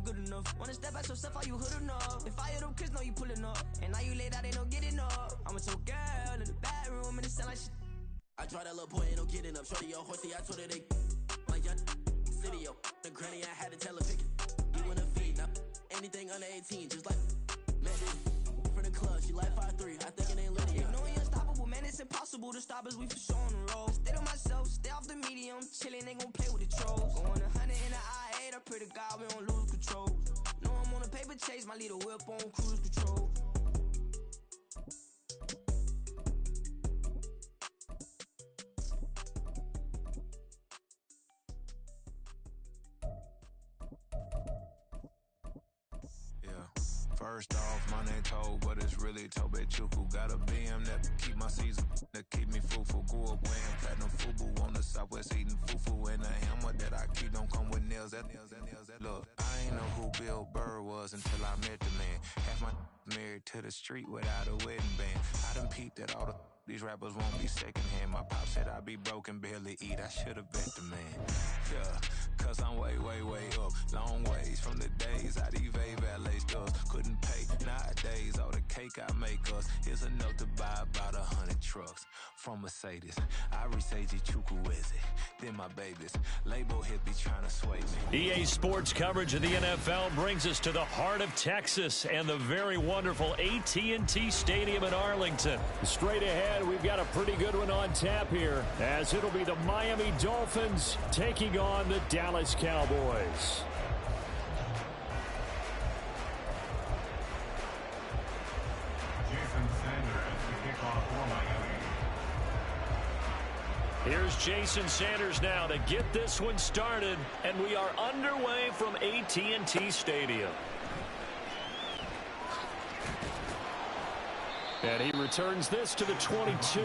good enough. Wanna step back yourself, are you hood enough? If I hear them kids, know you pulling up. And now you laid out, ain't no getting up. I'm with your girl in the bedroom, and it sound like shit. I tried that little boy, ain't no getting up. Shorty, yo, horsey, I told her they like young city, yo. The granny, I had to tell her pick it. You in the feed, now anything under 18, just like magic. From the club, she like 5'3", I think it ain't Lydia. You know we unstoppable, man, it's impossible to stop us, we for sure on the road. Stay to myself, stay off the medium, chillin', ain't gon' play with the trolls. Going 100 in the I-8, I pray to God we don't lose control. Know I'm on a paper chase, my little whip on cruise control. First off, my name Toad, but it's really Tobe Chuku. Got a BM that keep my season, that keep me fruitful. Grew up wearing platinum FUBU on the southwest eating fufu. And the hammer that I keep don't come with nails. That look, I ain't know who Bill Burr was until I met the man. Half my married to the street without a wedding band. I done peeped that all these rappers won't be secondhand. My pop said I'd be broken, barely eat. I should've bet the man. Yeah, cause I'm way, way, way up. Long ways from the days I these valet stores couldn't pay. Nowadays, all the cake I make us is enough to buy about 100 trucks from Mercedes. I resage Chukwueze, then my babies. Label hit be trying to sway me. EA Sports coverage of the NFL brings us to the heart of Texas and the very wonderful AT&T Stadium in Arlington. Straight ahead, we've got a pretty good one on tap here, as it'll be the Miami Dolphins taking on the Dallas Cowboys. Here's Jason Sanders now to get this one started, and we are underway from AT&T Stadium. And he returns this to the 22.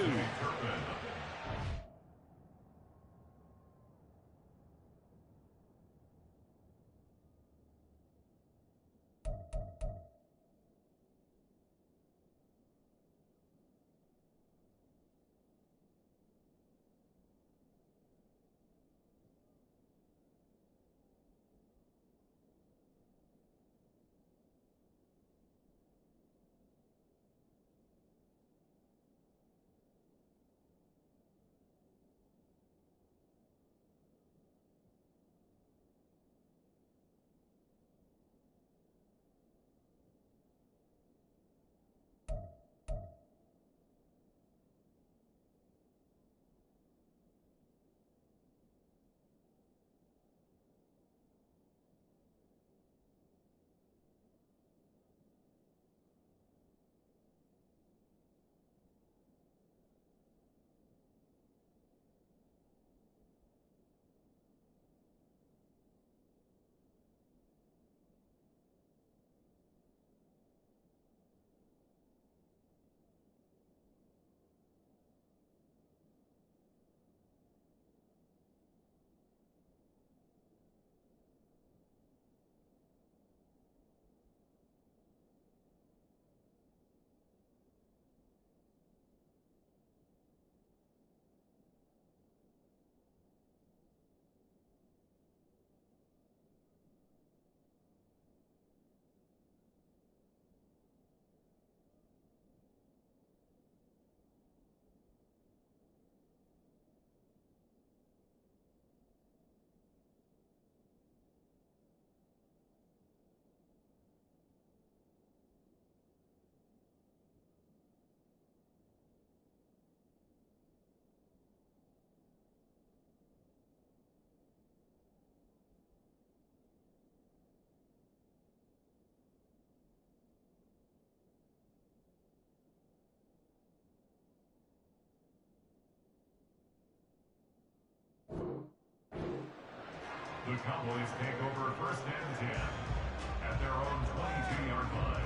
The Cowboys take over first and 10 at their own 22-yard line.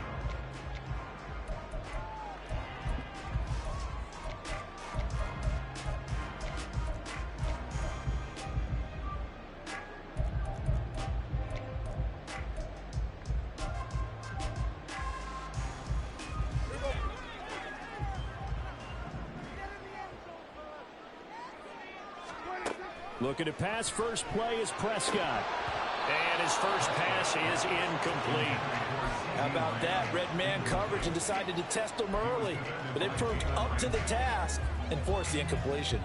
Looking to pass, first play is Prescott. And his first pass is incomplete. How about that? Red man coverage and decided to test them early. But they proved up to the task and forced the incompletion.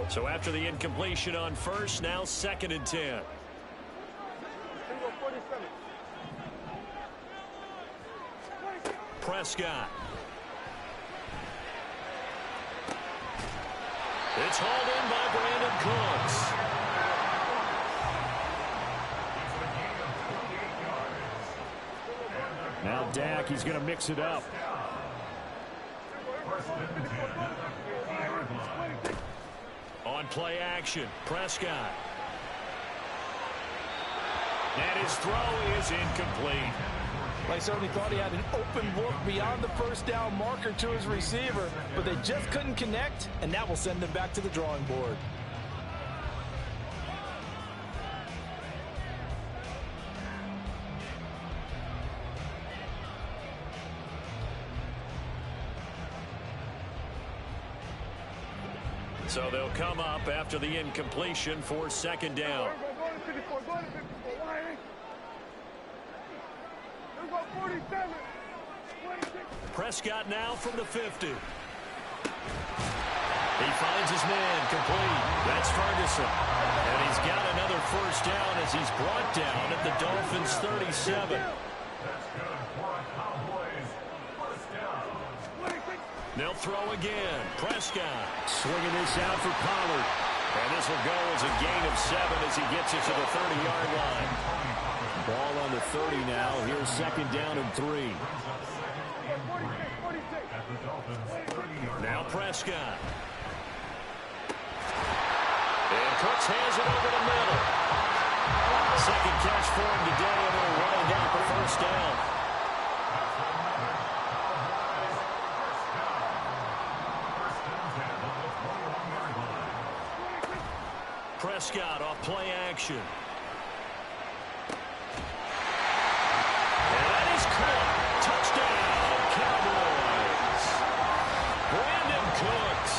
So after the incompletion on first, now 2nd and 10. Prescott. It's hauled in by Brandon Cooks. Now Dak, he's going to mix it up. On play action, Prescott. And his throw is incomplete. I certainly thought he had an open look beyond the first down marker to his receiver, but they just couldn't connect, and that will send them back to the drawing board. So they'll come up after the incompletion for 2nd down. Prescott now from the 50. He finds his man complete. That's Ferguson. And he's got another first down as he's brought down at the Dolphins' 37. That's good for a Cowboys first down. They'll throw again. Prescott. Swinging this out for Pollard. And this will go as a gain of 7 as he gets it to the 30-yard line. Ball on the 30 now. Here's 2nd down and 3. Now Prescott. And Cooks has it over the middle. 2nd catch for him today, and he'll wind out the first down. Prescott off play action. And that is caught. Touchdown, Cowboys. Brandon Cooks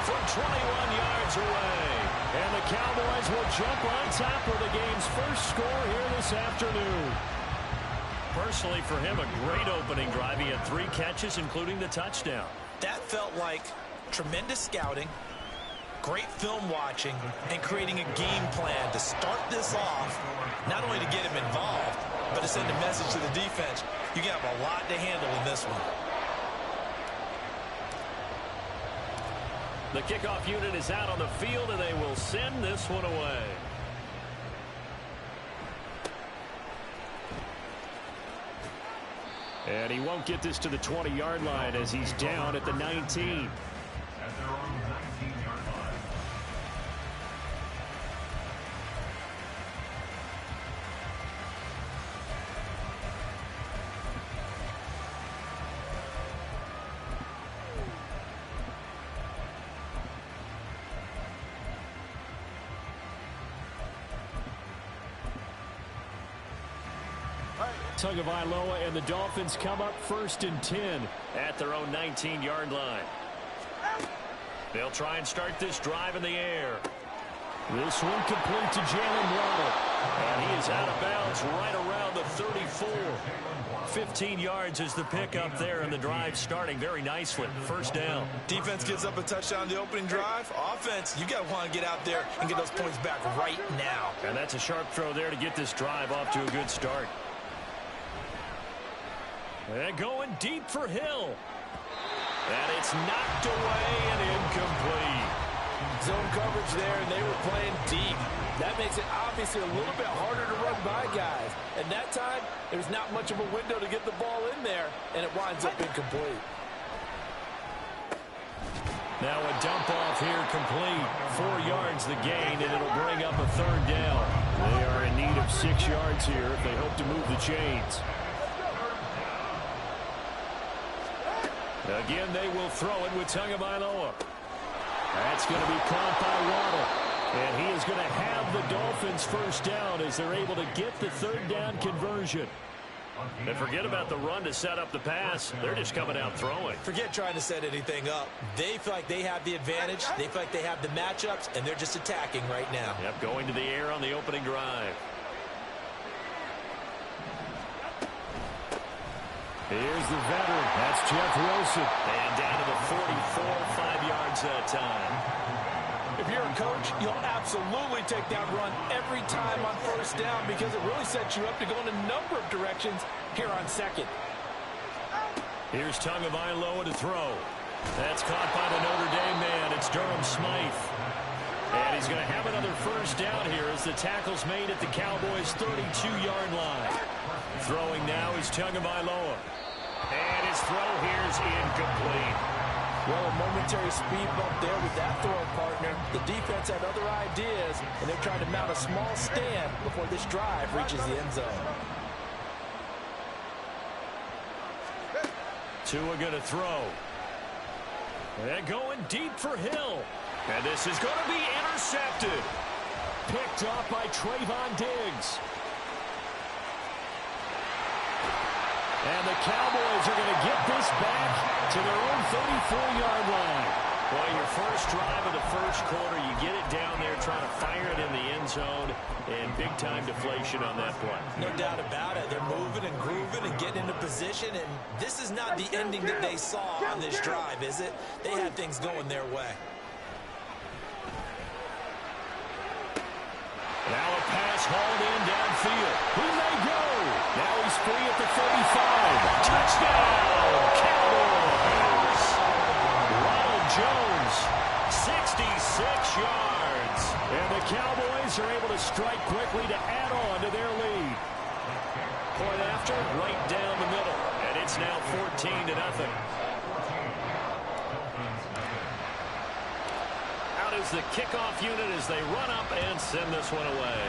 from 21 yards away. And the Cowboys will jump on top of the game's first score here this afternoon. Personally, for him, a great opening drive. He had 3 catches, including the touchdown. That felt like tremendous scouting, great film watching, and creating a game plan to start this off, not only to get him involved, but to send a message to the defense. You have a lot to handle in this one. The kickoff unit is out on the field, and they will send this one away. And he won't get this to the 20-yard line as he's down at the 19. At their own 19-yard line. Tagovailoa and the Dolphins come up 1st and 10 at their own 19-yard line. They'll try and start this drive in the air. This one complete to Jalen Waddle. And he is out of bounds right around the 34. 15 yards is the pickup there, and the drive starting very nicely. First down. Defense gives up a touchdown the opening drive. Offense, you got to want to get out there and get those points back right now. And that's a sharp throw there to get this drive off to a good start. And going deep for Hill. And it's knocked away and incomplete. Zone coverage there, and they were playing deep. That makes it obviously a little bit harder to run by guys. And that time, there's not much of a window to get the ball in there, and it winds up incomplete. Now a dump off here complete. 4 yards the gain, and it'll bring up a 3rd down. They are in need of 6 yards here if they hope to move the chains. Again, they will throw it with Tagovailoa. That's going to be caught by Waddle. And he is going to have the Dolphins first down as they're able to get the 3rd down conversion. And forget about the run to set up the pass. They're just coming out throwing. Forget trying to set anything up. They feel like they have the advantage. They feel like they have the matchups, and they're just attacking right now. Yep, going to the air on the opening drive. Here's the veteran. That's Jeff Wilson. And down to the 44, 5 yards that time. If you're a coach, you'll absolutely take that run every time on first down because it really sets you up to go in a number of directions here on second. Here's Tagovailoa to throw. That's caught by the Notre Dame man. It's Durham Smythe. And he's going to have another first down here as the tackle's made at the Cowboys' 32-yard line. Throwing now is Tagovailoa. And his throw here is incomplete. Well, a momentary speed bump there with that throw partner. The defense had other ideas, and they're trying to mount a small stand before this drive reaches the end zone. Tua going to throw. And going deep for Hill. And this is going to be intercepted. Picked off by Trayvon Diggs. And the Cowboys are going to get this back to their own 34-yard line. Well, your first drive of the first quarter, you get it down there, trying to fire it in the end zone, and big-time deflation on that play. No doubt about it. They're moving and grooving and getting into position, and this is not the ending that they saw on this drive, is it? They had things going their way. Now a pass hauled in downfield. He may go. Now he's free at the 35. Touchdown, Cowboys. Ronald Jones, 66 yards. And the Cowboys are able to strike quickly to add on to their lead. Point after, right down the middle. And it's now 14-0. Is the kickoff unit as they run up and send this one away.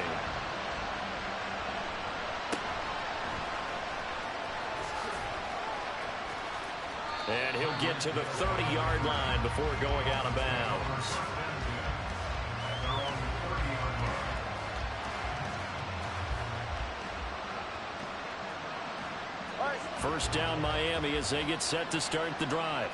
And he'll get to the 30-yard line before going out of bounds. First down Miami as they get set to start the drive.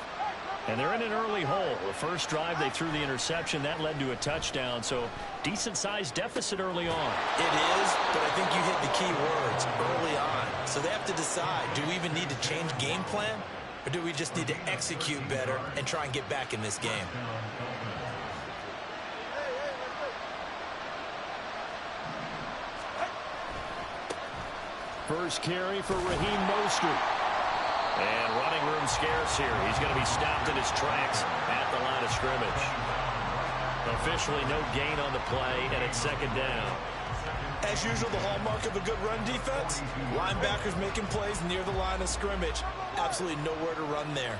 And they're in an early hole. The first drive, they threw the interception. That led to a touchdown, so decent-sized deficit early on. It is, but I think you hit the key words, early on. So they have to decide, do we even need to change game plan, or do we just need to execute better and try and get back in this game? First carry for Raheem Mostert. And running room scarce here. He's going to be stopped in his tracks at the line of scrimmage. Officially no gain on the play, and it's second down. As usual, the hallmark of a good run defense, linebackers making plays near the line of scrimmage. Absolutely nowhere to run there.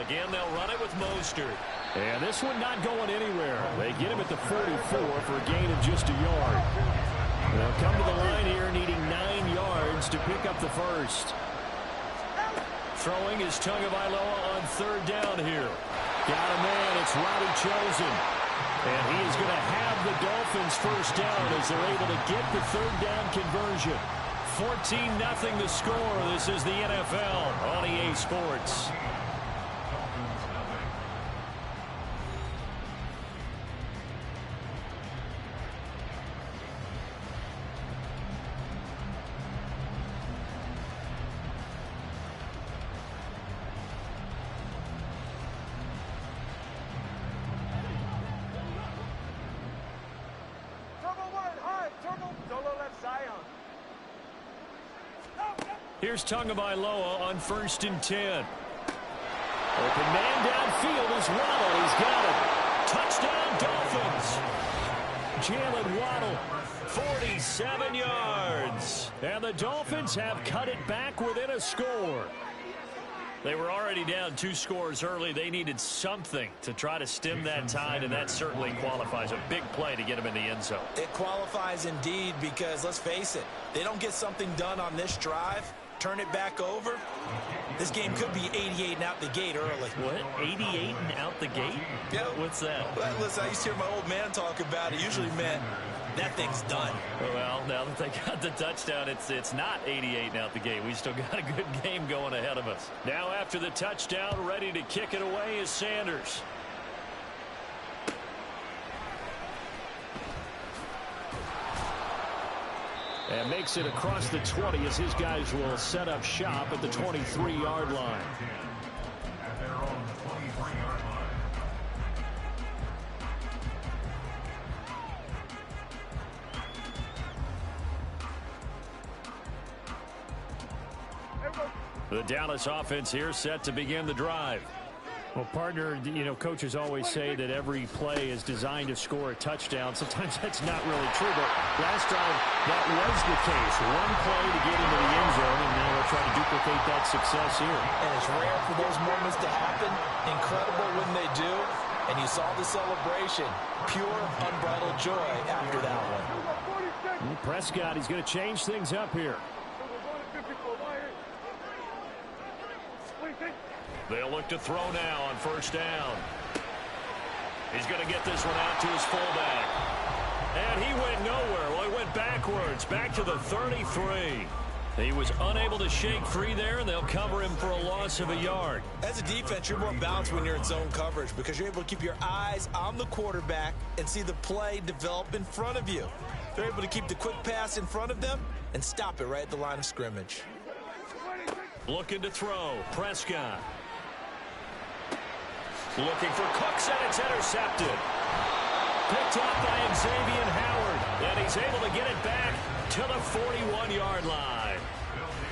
Again, they'll run it with Mostert. And this one not going anywhere. They get him at the 44 for a gain of just a yard. They'll come to the line here needing 9 yards to pick up the first. Throwing is Tagovailoa on third down here. Got a man. It's Robbie Chosen. And he is going to have the Dolphins first down as they're able to get the third down conversion. 14-0 the score. This is the NFL on EA Sports. Here's Tagovailoa on 1st and 10. Open man downfield is Waddle. He's got it. Touchdown, Dolphins. Jalen Waddle, 47 yards. And the Dolphins have cut it back within a score. They were already down 2 scores early. They needed something to try to stem that tide, and that certainly qualifies. A big play to get them in the end zone. It qualifies indeed because, let's face it, they don't get something done on this drive, turn it back over, this game could be 88 and out the gate early. What? 88 and out the gate? Yeah. What's that? Well, listen, I used to hear my old man talk about it. Usually meant that thing's done. Well, now that they got the touchdown, it's not 88 now at the game. We still got a good game going ahead of us. Now after the touchdown, ready to kick it away is Sanders. And makes it across the 20 as his guys will set up shop at the 23-yard line. At their own 23-yard line. The Dallas offense here set to begin the drive. Well, partner, coaches always say that every play is designed to score a touchdown. Sometimes that's not really true, but last drive, that was the case. One play to get into the end zone, and now they'll try to duplicate that success here. And it's rare for those moments to happen. Incredible when they do. And you saw the celebration. Pure, unbridled joy after that one. And Prescott, he's going to change things up here. They'll look to throw now on first down. He's going to get this one out to his fullback. And he went nowhere. Well, he went backwards, back to the 33. He was unable to shake free there, and they'll cover him for a loss of a yard. As a defense, you're more balanced when you're in zone coverage because you're able to keep your eyes on the quarterback and see the play develop in front of you. They're able to keep the quick pass in front of them and stop it right at the line of scrimmage. Looking to throw. Prescott. Looking for Cooks, and it's intercepted. Picked up by Xavier Howard, and he's able to get it back to the 41-yard line.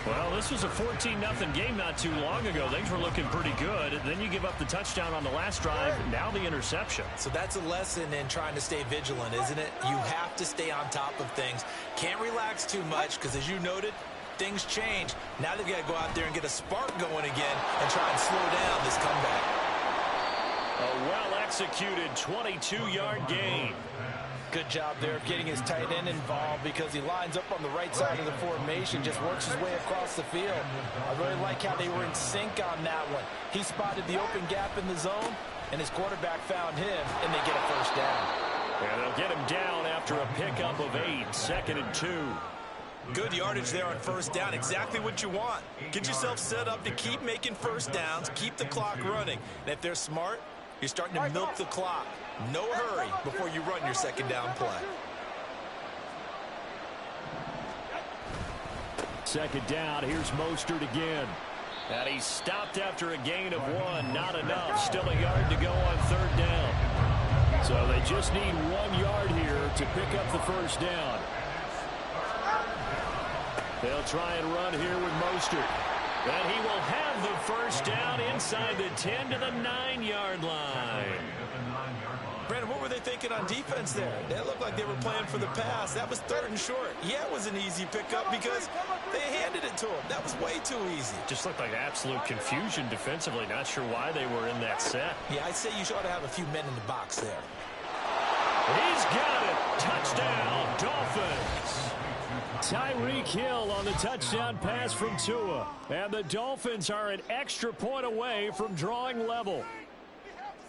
Well, this was a 14-0 game not too long ago. Things were looking pretty good. Then you give up the touchdown on the last drive, now the interception. So that's a lesson in trying to stay vigilant, isn't it? You have to stay on top of things. Can't relax too much because, as you noted, things change. Now they've got to go out there and get a spark going again and try and slow down this comeback. A well-executed 22-yard gain. Good job there of getting his tight end involved because he lines up on the right side of the formation, just works his way across the field. I really like how they were in sync on that one. He spotted the open gap in the zone, and his quarterback found him, and they get a first down. And they'll get him down after a pickup of 8, 2nd and 2. Good yardage there on first down, exactly what you want. Get yourself set up to keep making first downs, keep the clock running. And if they're smart, you're starting to milk the clock. No hurry before you run your second down play. Second down, here's Mostert again. And he's stopped after a gain of 1, not enough. Still a yard to go on third down. So they just need 1 yard here to pick up the first down. They'll try and run here with Mostert. And he will have the first down inside the 10 to the 9-yard line. Brandon, what were they thinking on defense there? They looked like they were playing for the pass. That was 3rd and short. Yeah, it was an easy pickup because they handed it to him. That was way too easy. Just looked like absolute confusion defensively. Not sure why they were in that set. Yeah, I'd say you ought to have a few men in the box there. He's got it. Touchdown, Dolphins. Tyreek Hill on the touchdown pass from Tua. And the Dolphins are an extra point away from drawing level.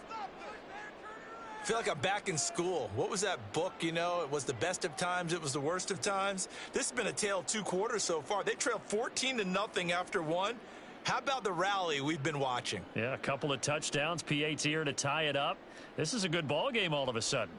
I feel like I'm back in school. What was that book, It was the best of times, it was the worst of times. This has been a tale of 2 quarters so far. They trailed 14-0 after 1. How about the rally we've been watching? Yeah, a couple of touchdowns, PAT here to tie it up. This is a good ball game all of a sudden.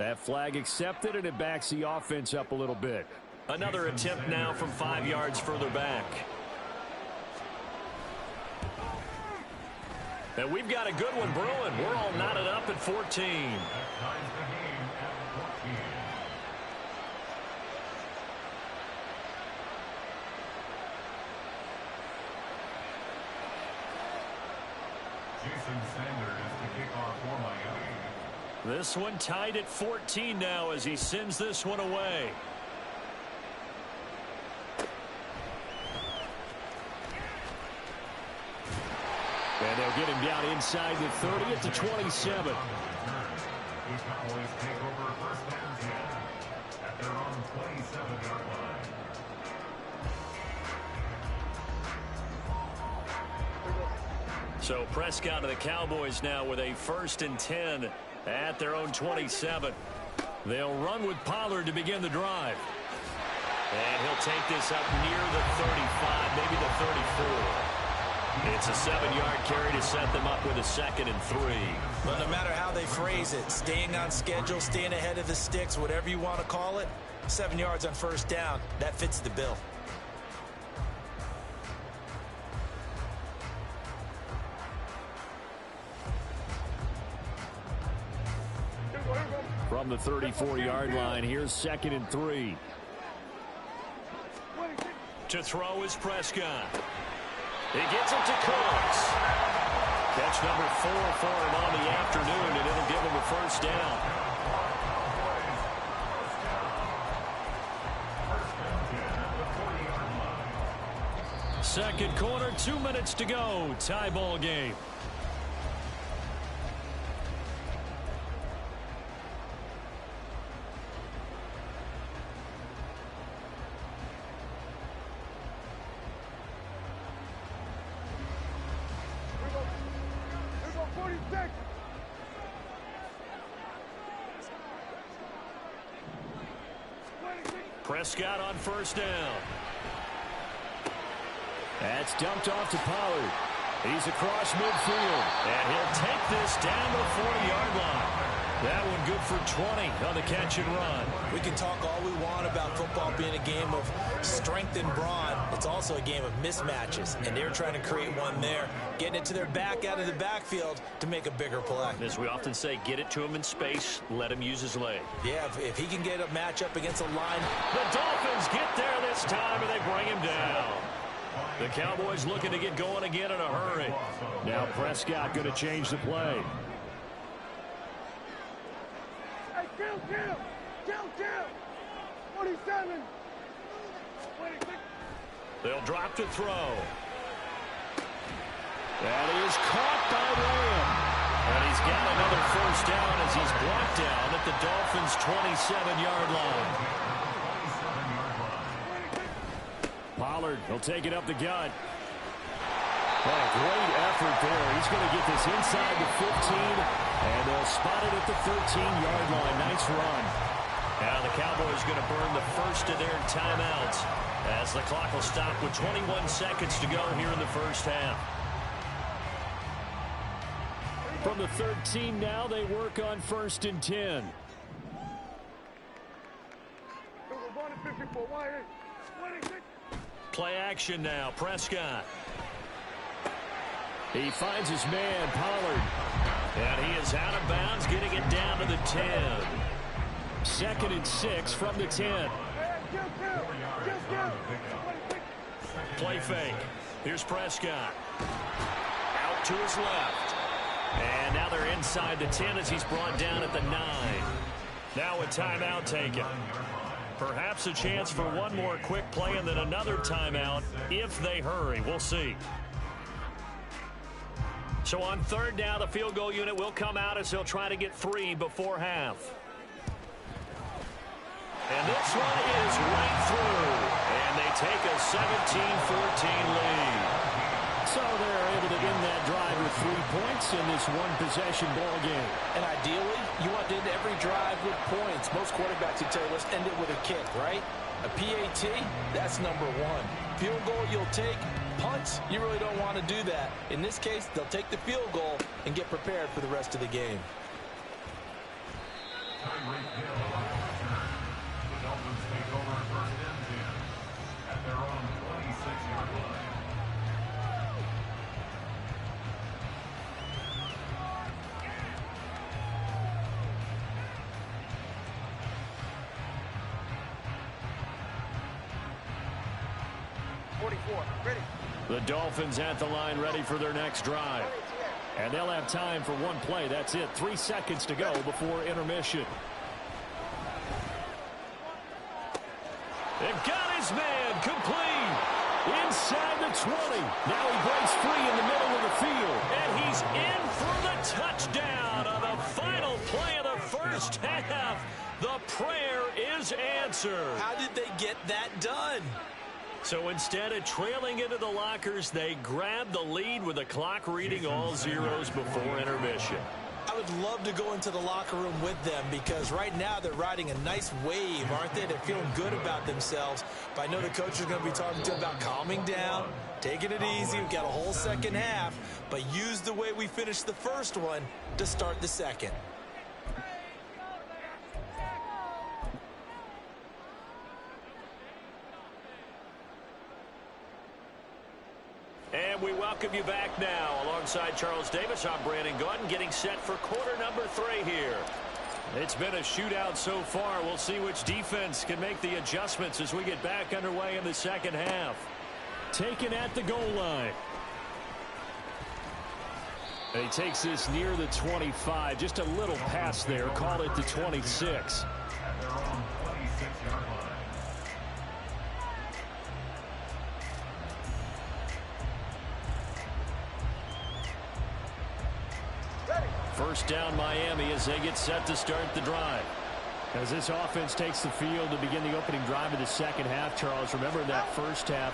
That flag accepted, and it backs the offense up a little bit. Another attempt now from 5 yards further back. And we've got a good one brewing. We're all knotted up at 14. Jason Sanders to kick off for Miami. This one tied at 14 now as he sends this one away. And they'll get him down inside the 30 at the 27. The Cowboys take over first and 10 at their own 27-yard line. So Prescott of the Cowboys now with a 1st and 10 at their own 27. They'll run with Pollard to begin the drive. And he'll take this up near the 35, maybe the 34. It's a 7-yard carry to set them up with a 2nd and 3. But no matter how they phrase it, staying on schedule, staying ahead of the sticks, whatever you want to call it, 7 yards on first down, that fits the bill. From the 34-yard line, here's 2nd and 3. To throw is Prescott. He gets it to Cooks. Catch number 4 for him on the afternoon, and it'll give him a first down. Second quarter, 2 minutes to go. Tie ball game. Prescott on first down. That's dumped off to Pollard. He's across midfield, and he'll take this down to the 40-yard line. That one good for 20 on the catch and run. We can talk all we want about football being a game of strength and brawn. It's also a game of mismatches, and they're trying to create one there, getting it to their back out of the backfield to make a bigger play. As we often say, get it to him in space, let him use his leg. Yeah, if he can get a matchup against a line. The Dolphins get there this time, and they bring him down. The Cowboys looking to get going again in a hurry. Now Prescott going to change the play. Hey, kill! 47! They'll drop to throw. That is caught by Lamb. And he's got another first down as he's brought down at the Dolphins' 27-yard line. Pollard will take it up the gut. Oh, great effort there. He's going to get this inside the 15, and they'll spot it at the 13-yard line. Nice run. Now the Cowboys going to burn the first of their timeouts as the clock will stop with 21 seconds to go here in the first half. From the 13 now, they work on 1st and 10. Play action now. Prescott. He finds his man, Pollard. And he is out of bounds, getting it down to the 10. 2nd and 6 from the 10. Play fake. Here's Prescott. Out to his left. And now they're inside the 10 as he's brought down at the 9. Now a timeout taken. Perhaps a chance for one more quick play and then another timeout if they hurry. We'll see. So on 3rd down, the field goal unit will come out as they'll try to get 3 before half. And this one is right through. And they take a 17-14 lead. So they're able to end that drive with 3 points in this one-possession ball game. And ideally, you want to end every drive with points. Most quarterbacks would tell you, let's end it with a kick, right? A PAT, that's number 1. Field goal you'll take. Punts, you really don't want to do that. In this case, they'll take the field goal and get prepared for the rest of the game. The Dolphins take over 1st and 10 at their own 26-yard line. The Dolphins at the line ready for their next drive. And they'll have time for one play. That's it. 3 seconds to go before intermission. They've got his man complete. inside the 20. Now he breaks free in the middle of the field. And he's in for the touchdown on the final play of the first half. The prayer is answered. How did they get that done? So instead of trailing into the lockers, they grabbed the lead with the clock reading all zeros before intermission. I would love to go into the locker room with them because right now they're riding a nice wave, aren't they? They're feeling good about themselves. But I know the coach is going to be talking to them about calming down, taking it easy. We've got a whole second half, but use the way we finished the first one to start the second. And we welcome you back now. Alongside Charles Davis, I'm Brandon Gordon, getting set for quarter number 3 here. It's been a shootout so far. We'll see which defense can make the adjustments as we get back underway in the second half. Taken at the goal line. And he takes this near the 25. Just a little pass there. Call it the 26. At their own 26-yard line. First down Miami as they get set to start the drive. As this offense takes the field to begin the opening drive of the second half, Charles, remember that first half,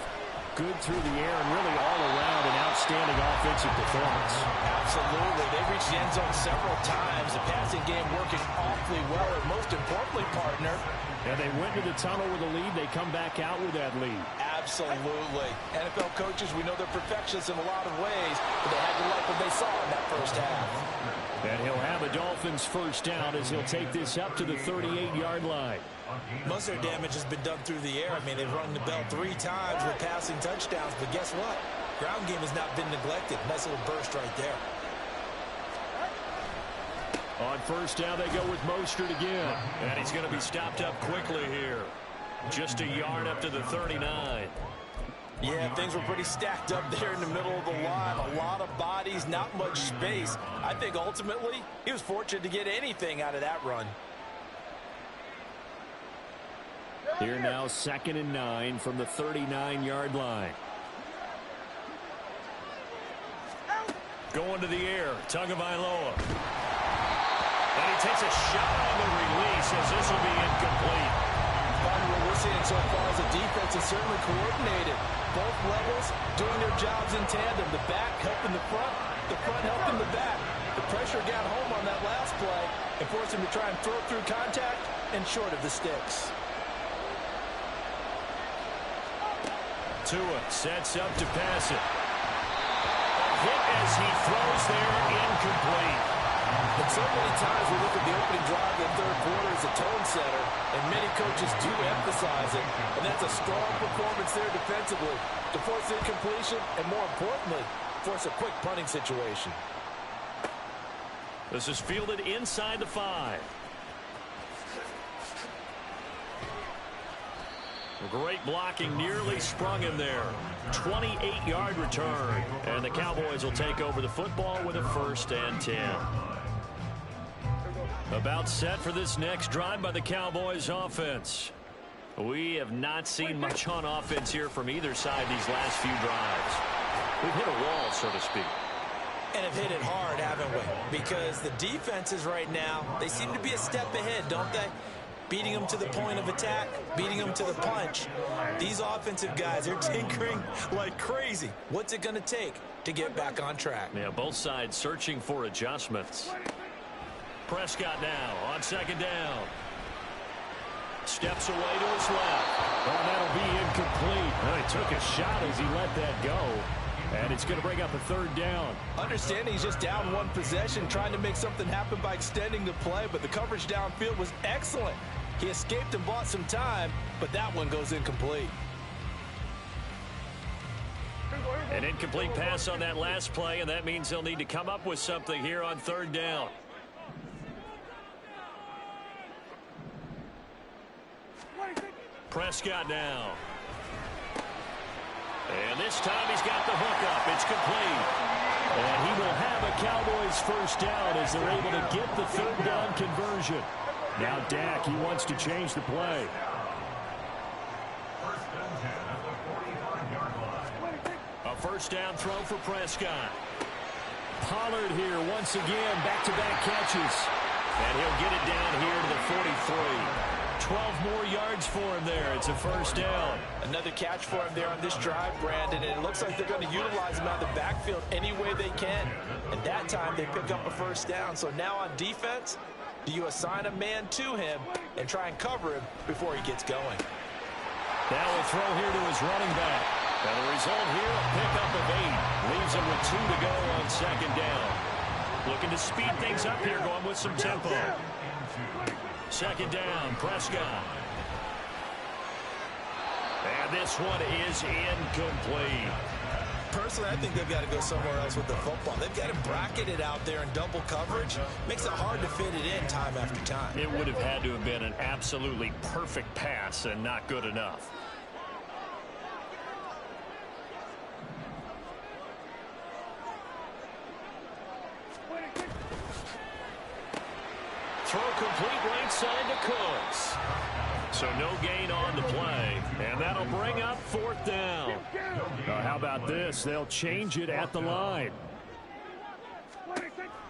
good through the air and really all around an outstanding offensive performance. Absolutely. They reached the end zone several times. The passing game working awfully well, and most importantly, partner. And they went to the tunnel with a lead. They come back out with that lead. Absolutely. NFL coaches, we know they're perfectionists in a lot of ways, but they had to like what they saw in that first half. And he'll have a Dolphins first down as he'll take this up to the 38-yard line. Most of their damage has been done through the air. I mean, they've rung the bell 3 times with passing touchdowns, but guess what? Ground game has not been neglected. Nice little burst right there. On first down, they go with Mostert again. And he's going to be stopped up quickly here. Just a yard up to the 39. Yeah, things were pretty stacked up there in the middle of the line. A lot of bodies, not much space. I think ultimately he was fortunate to get anything out of that run. Here now, 2nd and 9 from the 39-yard line. Going to the air, Tagovailoa. And he takes a shot on the release as this will be incomplete. What we're seeing so far is the defense is certainly coordinated. Both levels doing their jobs in tandem. The back helping the front helping the back. The pressure got home on that last play and forced him to try and throw through contact and short of the sticks. Tua sets up to pass it. A hit as he throws there, incomplete. And so many times we look at the opening drive in the third quarter as a tone setter, and many coaches do emphasize it, and that's a strong performance there defensively to force incompletion and, more importantly, force a quick punting situation. This is fielded inside the 5. Great blocking, nearly sprung him there. 28-yard return, and the Cowboys will take over the football with a 1st and 10. About set for this next drive by the Cowboys offense. We have not seen much on offense here from either side these last few drives. We've hit a wall, so to speak. And have hit it hard, haven't we? Because the defenses right now, they seem to be a step ahead, don't they? Beating them to the point of attack, beating them to the punch. These offensive guys are tinkering like crazy. What's it going to take to get back on track? Yeah, both sides searching for adjustments. Prescott now on 2nd down. Steps away to his left. Oh, that'll be incomplete. Well, he took a shot as he let that go. And it's going to bring up a 3rd down. Understanding he's just down 1 possession, trying to make something happen by extending the play, but the coverage downfield was excellent. He escaped and bought some time, but that one goes incomplete. An incomplete pass on that last play, and that means they'll need to come up with something here on 3rd down. Prescott now. And this time he's got the hook up. It's complete. And he will have a Cowboys 1st down as they're able to get the 3rd down conversion. Now Dak, he wants to change the play. 1st and 10 at the 45-yard line. first down throw for Prescott. Pollard here once again, back-to-back catches. And he'll get it down here to the 43. 12 more yards for him there. It's a first down. Another catch for him there on this drive, Brandon, and it looks like they're going to utilize him out of the backfield any way they can. And that time they pick up a first down. So now on defense, do you assign a man to him and try and cover him before he gets going? Now a throw here to his running back. And the result here, a pickup of 8. Leaves him with 2 to go on second down. Looking to speed things up here, going with some tempo. Second down, Prescott. And this one is incomplete. Personally, I think they've got to go somewhere else with the football. They've got to bracket it out there in double coverage. Makes it hard to fit it in time after time. It would have had to have been an absolutely perfect pass and not good enough. Throw complete right side to Cooks. So no gain on the play, and that'll bring up fourth down. How about this? They'll change it at the line.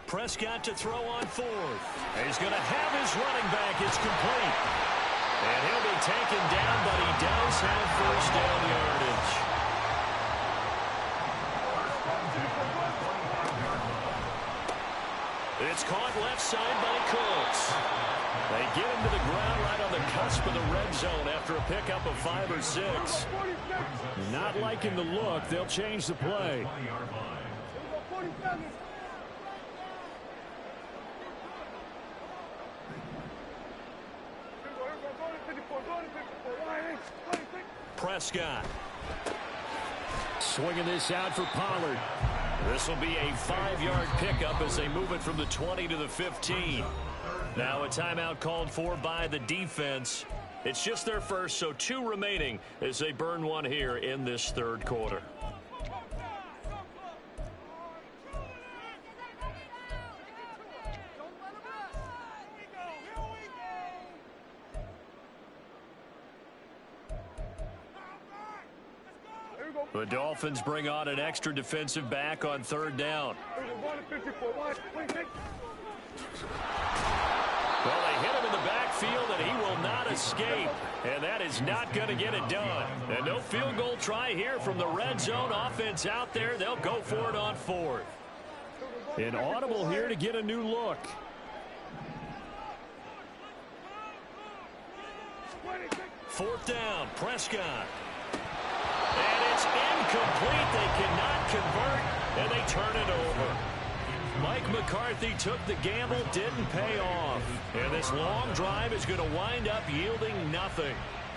Prescott to throw on fourth. He's going to have his running back. It's complete. And he'll be taken down, but he does have first down yardage. It's caught left side by Cooks. They get him to the ground right on the cusp of the red zone after a pickup of 5 or 6. Not liking the look. They'll change the play. Prescott. Swinging this out for Pollard. This will be a 5-yard pickup as they move it from the 20 to the 15. Now a timeout called for by the defense. It's just their first, so 2 remaining as they burn one here in this third quarter. The Dolphins bring on an extra defensive back on third down. Well, they hit him in the backfield, and he will not escape. And that is not going to get it done. And no field goal try here from the red zone offense out there. They'll go for it on fourth. An audible here to get a new look. Fourth down, Prescott. And it's incomplete. They cannot convert, and they turn it over. Mike McCarthy took the gamble, didn't pay off. And this long drive is going to wind up yielding nothing.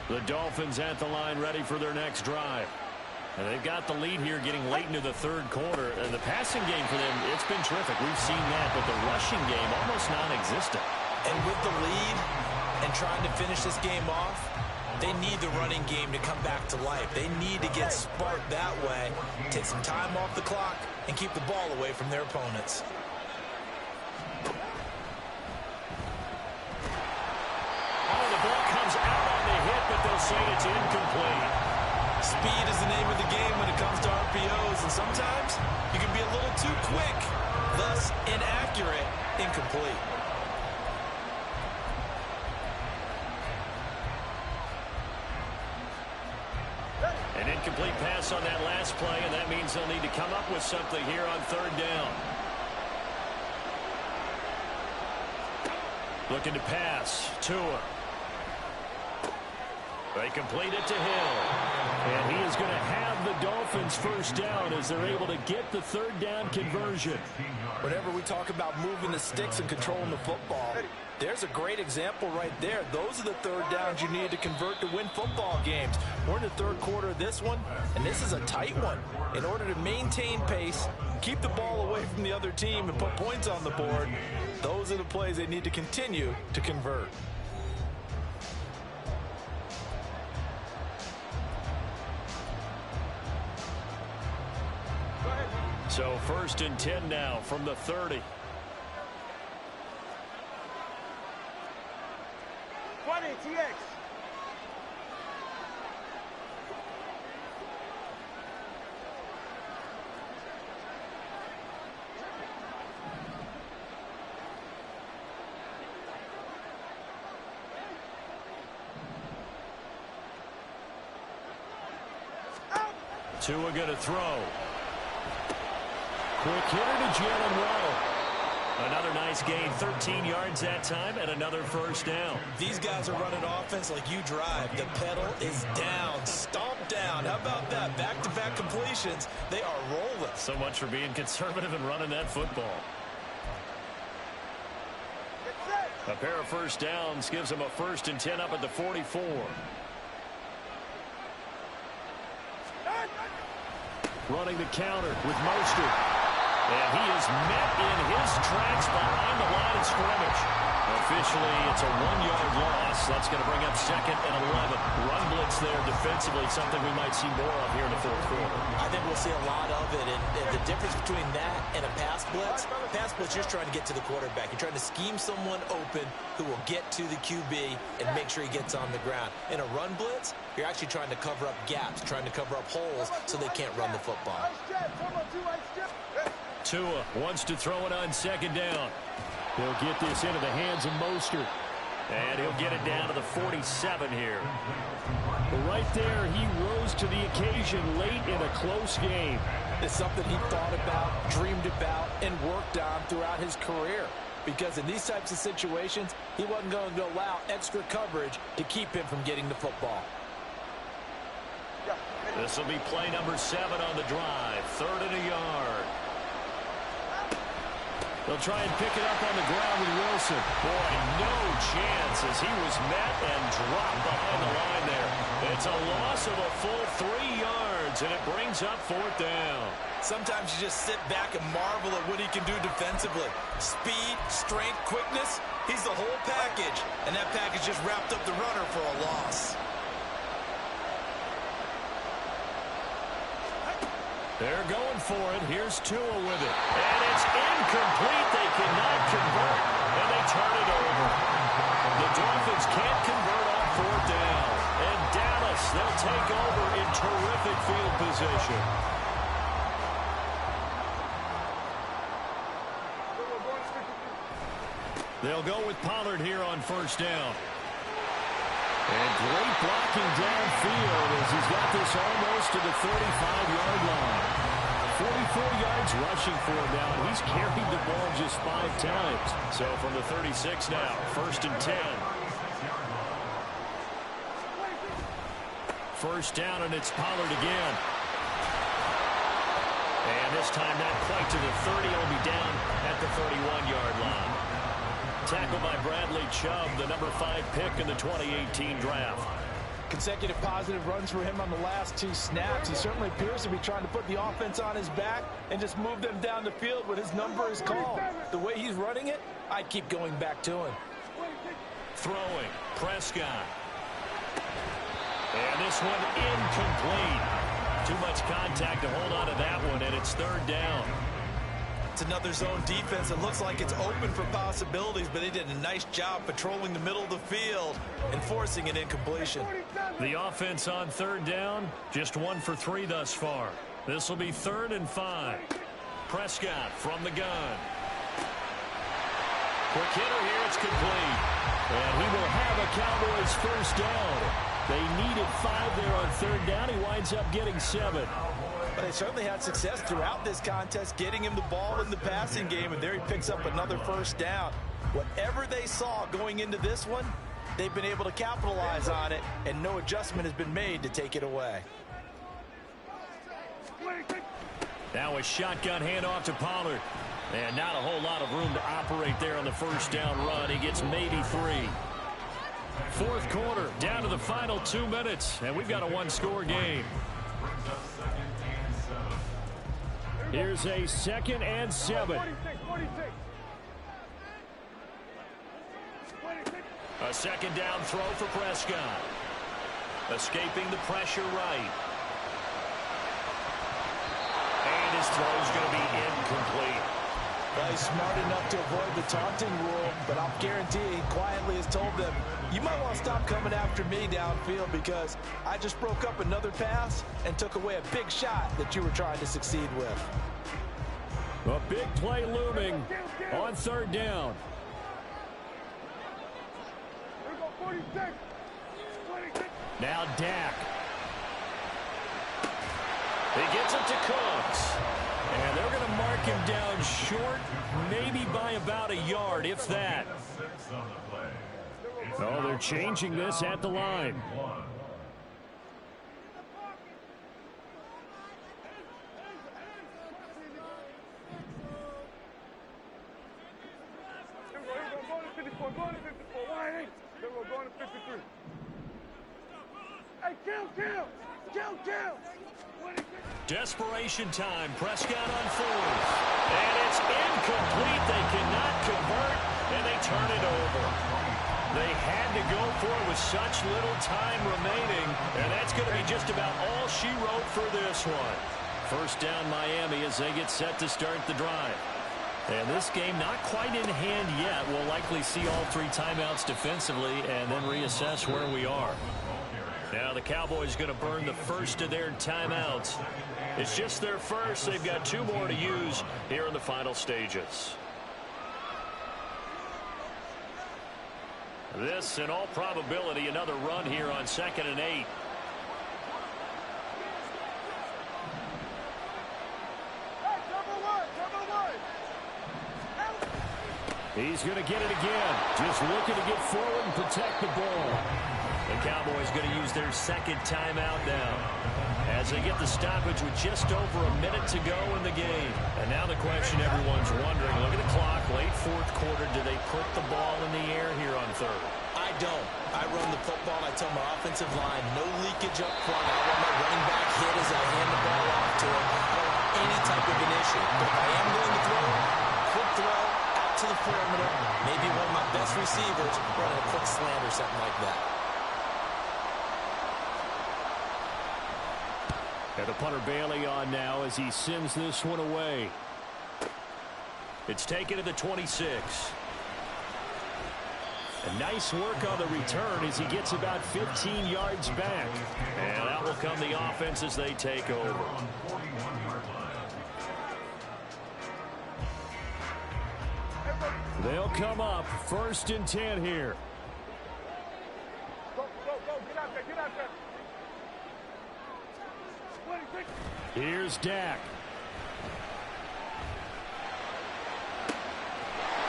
The Dolphins at the line ready for their next drive. And they've got the lead here getting late into the third quarter. And the passing game for them, it's been terrific. We've seen that, but the rushing game almost non-existent. And with the lead and trying to finish this game off, they need the running game to come back to life. They need to get sparked that way, take some time off the clock, and keep the ball away from their opponents. Oh, the ball comes out on the hit, but they'll say it's incomplete. Speed is the name of the game when it comes to RPOs, and sometimes you can be a little too quick, thus inaccurate, incomplete. An incomplete pass on that last play, and that means they'll need to come up with something here on third down. Looking to pass. Tua. They complete it to Hill. And he is going to have the Dolphins first down as they're able to get the third down conversion. Whenever we talk about moving the sticks and controlling the football, there's a great example right there. Those are the third downs you need to convert to win football games. We're in the third quarter of this one, and this is a tight one. In order to maintain pace, keep the ball away from the other team, and put points on the board, those are the plays they need to continue to convert. So 1st and 10 now from the 30. 20, TX. Tua going to throw. Quick hitter to Jalen Waddle. Another nice gain, 13 yards that time, and another first down. These guys are running offense like you drive. The pedal is down, stomp down. How about that? Back-to-back completions. They are rolling. So much for being conservative and running that football. A pair of first downs gives them a 1st and 10 up at the 44. Running the counter with Mostert. And he is met in his tracks behind the line of scrimmage. Officially, it's a 1-yard loss. That's going to bring up 2nd and 11. Run blitz there defensively, something we might see more of here in the 4th quarter. I think we'll see a lot of it. And the difference between that and a pass blitz, you're just trying to get to the quarterback. You're trying to scheme someone open who will get to the QB and make sure he gets on the ground. In a run blitz, you're actually trying to cover up gaps, trying to cover up holes so they can't run the football. Tua wants to throw it on 2nd down. He'll get this into the hands of Mostert. And he'll get it down to the 47 here. But right there, he rose to the occasion late in a close game. It's something he thought about, dreamed about, and worked on throughout his career. Because in these types of situations, he wasn't going to allow extra coverage to keep him from getting the football. This will be play number 7 on the drive. 3rd and a yard. They'll try and pick it up on the ground with Wilson. Boy, no chance as he was met and dropped behind the line there. It's a loss of a full 3 yards, and it brings up 4th down. Sometimes you just sit back and marvel at what he can do defensively. Speed, strength, quickness, he's the whole package. And that package just wrapped up the runner for a loss. They're going for it. Here's Tua with it. And it's incomplete. They cannot convert, and they turn it over. The Dolphins can't convert on 4th down. And Dallas, they'll take over in terrific field position. They'll go with Pollard here on 1st down. And great blocking downfield as he's got this almost to the 35-yard line. 44 yards rushing for him now, and he's carried the ball just 5 times. So from the 36 now, 1st and 10. 1st down, and it's Pollard again. And this time not quite to the 30. He'll be down at the 31-yard line. Tackled by Bradley Chubb, the number 5 pick in the 2018 draft. Consecutive positive runs for him on the last 2 snaps. He certainly appears to be trying to put the offense on his back and just move them down the field when his number is called. The way he's running it, I'd keep going back to him. Throwing, Prescott. And this one incomplete. Too much contact to hold on to that one, and it's 3rd down. It's another zone defense. It looks like it's open for possibilities, but they did a nice job patrolling the middle of the field and forcing an incompletion. The offense on 3rd down, just 1 for 3 thus far. This will be 3rd and 5. Prescott from the gun. Quick hitter here, it's complete. And he will have a Cowboys 1st down. They needed 5 there on 3rd down. He winds up getting 7. But they certainly had success throughout this contest, getting him the ball in the passing game, and there he picks up another 1st down. Whatever they saw going into this one, they've been able to capitalize on it, and no adjustment has been made to take it away. Now a shotgun handoff to Pollard. And not a whole lot of room to operate there on the 1st down run. He gets maybe 3. 4th quarter, down to the final 2 minutes, and we've got a 1-score game. Here's a 2nd and 7. A 2nd down throw for Prescott. Escaping the pressure right. And his throw's going to be incomplete. Well, he's smart enough to avoid the taunting rule, but I'll guarantee he quietly has told them, you might want to stop coming after me downfield because I just broke up another pass and took away a big shot that you were trying to succeed with. A big play looming on 3rd down. Now Dak. He gets it to Cooks. And they're going to mark him down short, maybe by about a yard, if that. Oh, they're changing this at the line. Desperation time. Prescott on fourth. And it's incomplete. They cannot convert, and they turn it over. They had to go for it with such little time remaining, and that's going to be just about all she wrote for this one. First down Miami as they get set to start the drive. And this game not quite in hand yet. We'll likely see all three timeouts defensively and then reassess where we are. Now the Cowboys going to burn the first of their timeouts. It's just their first. They've got two more to use here in the final stages. This, in all probability, another run here on 2nd and 8. He's going to get it again. Just looking to get forward and protect the ball. The Cowboys going to use their second timeout now as they get the stoppage with just over a minute to go in the game. And now the question everyone's wondering, look at the clock, late fourth quarter, do they put the ball in the air here on third? I don't. I run the football, and I tell my offensive line, no leakage up front. I want my running back hit as I hand the ball off to him. I don't want any type of an issue. But if I am going to throw, quick throw, out to the perimeter, maybe one of my best receivers running a quick slant or something like that. And the punter Bailey on now as he sends this one away. It's taken to the 26. And nice work on the return as he gets about 15 yards back. And out will come the offense as they take over. They'll come up 1st and 10 here. Go, get out there, get out there. Here's Dak.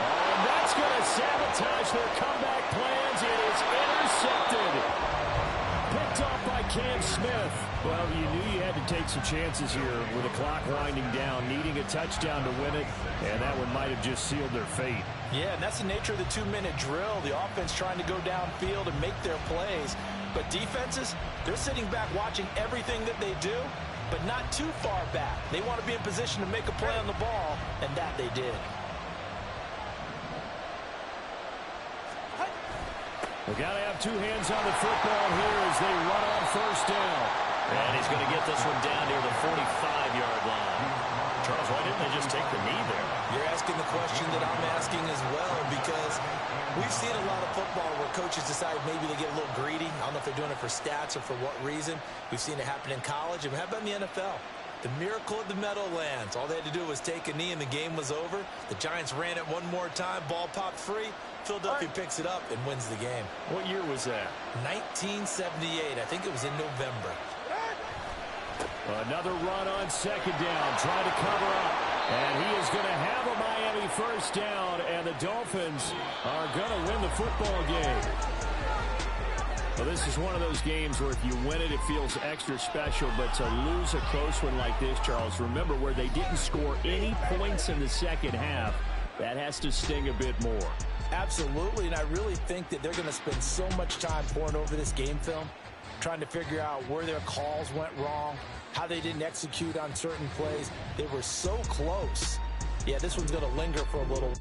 Oh, and that's going to sabotage their comeback plans. It is intercepted. Picked off by Cam Smith. Well, you knew you had to take some chances here with the clock winding down, needing a touchdown to win it, and that one might have just sealed their fate. Yeah, and that's the nature of the 2-minute drill. The offense trying to go downfield and make their plays. But defenses, they're sitting back watching everything that they do, but not too far back. They want to be in position to make a play on the ball, and that they did. We've got to have two hands on the football here as they run on 1st down. And he's going to get this one down near the 45-yard line. Charles, why didn't they just take the knee there? You're asking the question that I'm asking as well, because we've seen a lot of football where coaches decide maybe they get a little greedy. I don't know if they're doing it for stats or for what reason. We've seen it happen in college. And how about in the NFL? The miracle of the Meadowlands. All they had to do was take a knee and the game was over. The Giants ran it one more time. Ball popped free. Philadelphia picks it up and wins the game. What year was that? 1978. I think it was in November. Another run on 2nd down, trying to cover up. And he is going to have a Miami 1st down, and the Dolphins are going to win the football game. Well, this is one of those games where if you win it, it feels extra special. But to lose a close one like this, Charles, remember where they didn't score any points in the second half, that has to sting a bit more. Absolutely, and I really think that they're going to spend so much time pouring over this game film, trying to figure out where their calls went wrong, how they didn't execute on certain plays. They were so close. Yeah, this one's going to linger for a little.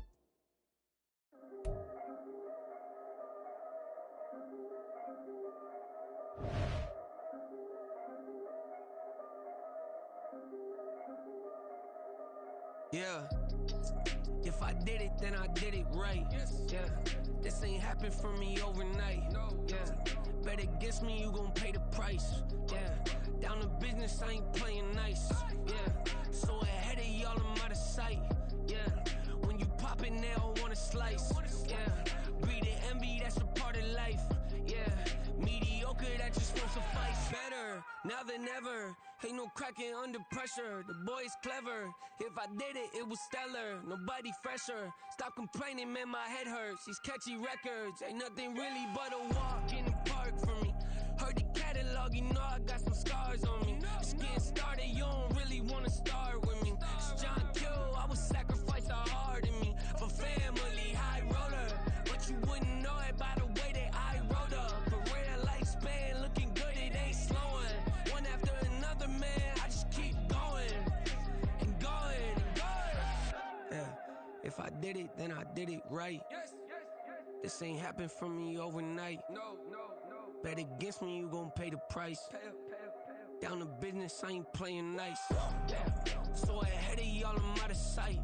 Yeah. If I did it, then I did it right. Yeah. This ain't happened for me overnight. Yeah. Bet against me, you gon' pay the price. Yeah. Down to business, I ain't playing nice. Yeah. So ahead of y'all, I'm out of sight. Yeah. When you pop it, they all wanna slice. Yeah. Greed and envy, that's a part of life. Yeah. Mediocre, that just won't suffice. Better Now than ever, ain't no cracking under pressure. The boy's clever. If I did it, it was stellar. Nobody fresher. Stop complaining, man, my head hurts. These catchy records ain't nothing really but a walk in the park for me. Heard the catalog, you know I got some scars on me. Just getting started, you don't really wanna start with me. It's John Q, I would sacrifice a heart in me for family, high roller. But you wouldn't know it by the way that I wrote up. A real lifespan, looking good, it ain't slowing. One after another, man, I just keep going and going and going. Yeah, if I did it, then I did it right. This ain't happened for me overnight. No. Bet against me, you gon' pay the price. Down to business, I ain't playing nice. So ahead of y'all, I'm out of sight.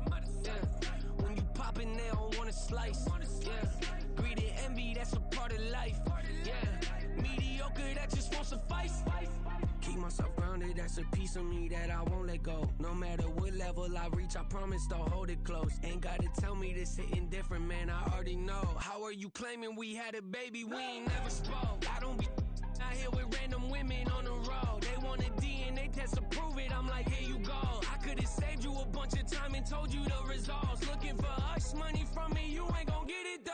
When you poppin', they don't wanna slice. Greed and envy, that's a part of life. Mediocre, that just won't suffice. Keep myself grounded, that's a piece of me that I won't let go. No matter what level I reach, I promise to hold it close. Ain't gotta tell me this hitting different, man, I already know. How are you claiming we had a baby, we ain't never spoke? I don't be out here with random women on the road. They want a DNA test to prove it, I'm like, here you go. I could've saved you a bunch of time and told you the results. Looking for hush money from me, you ain't gon' get it though.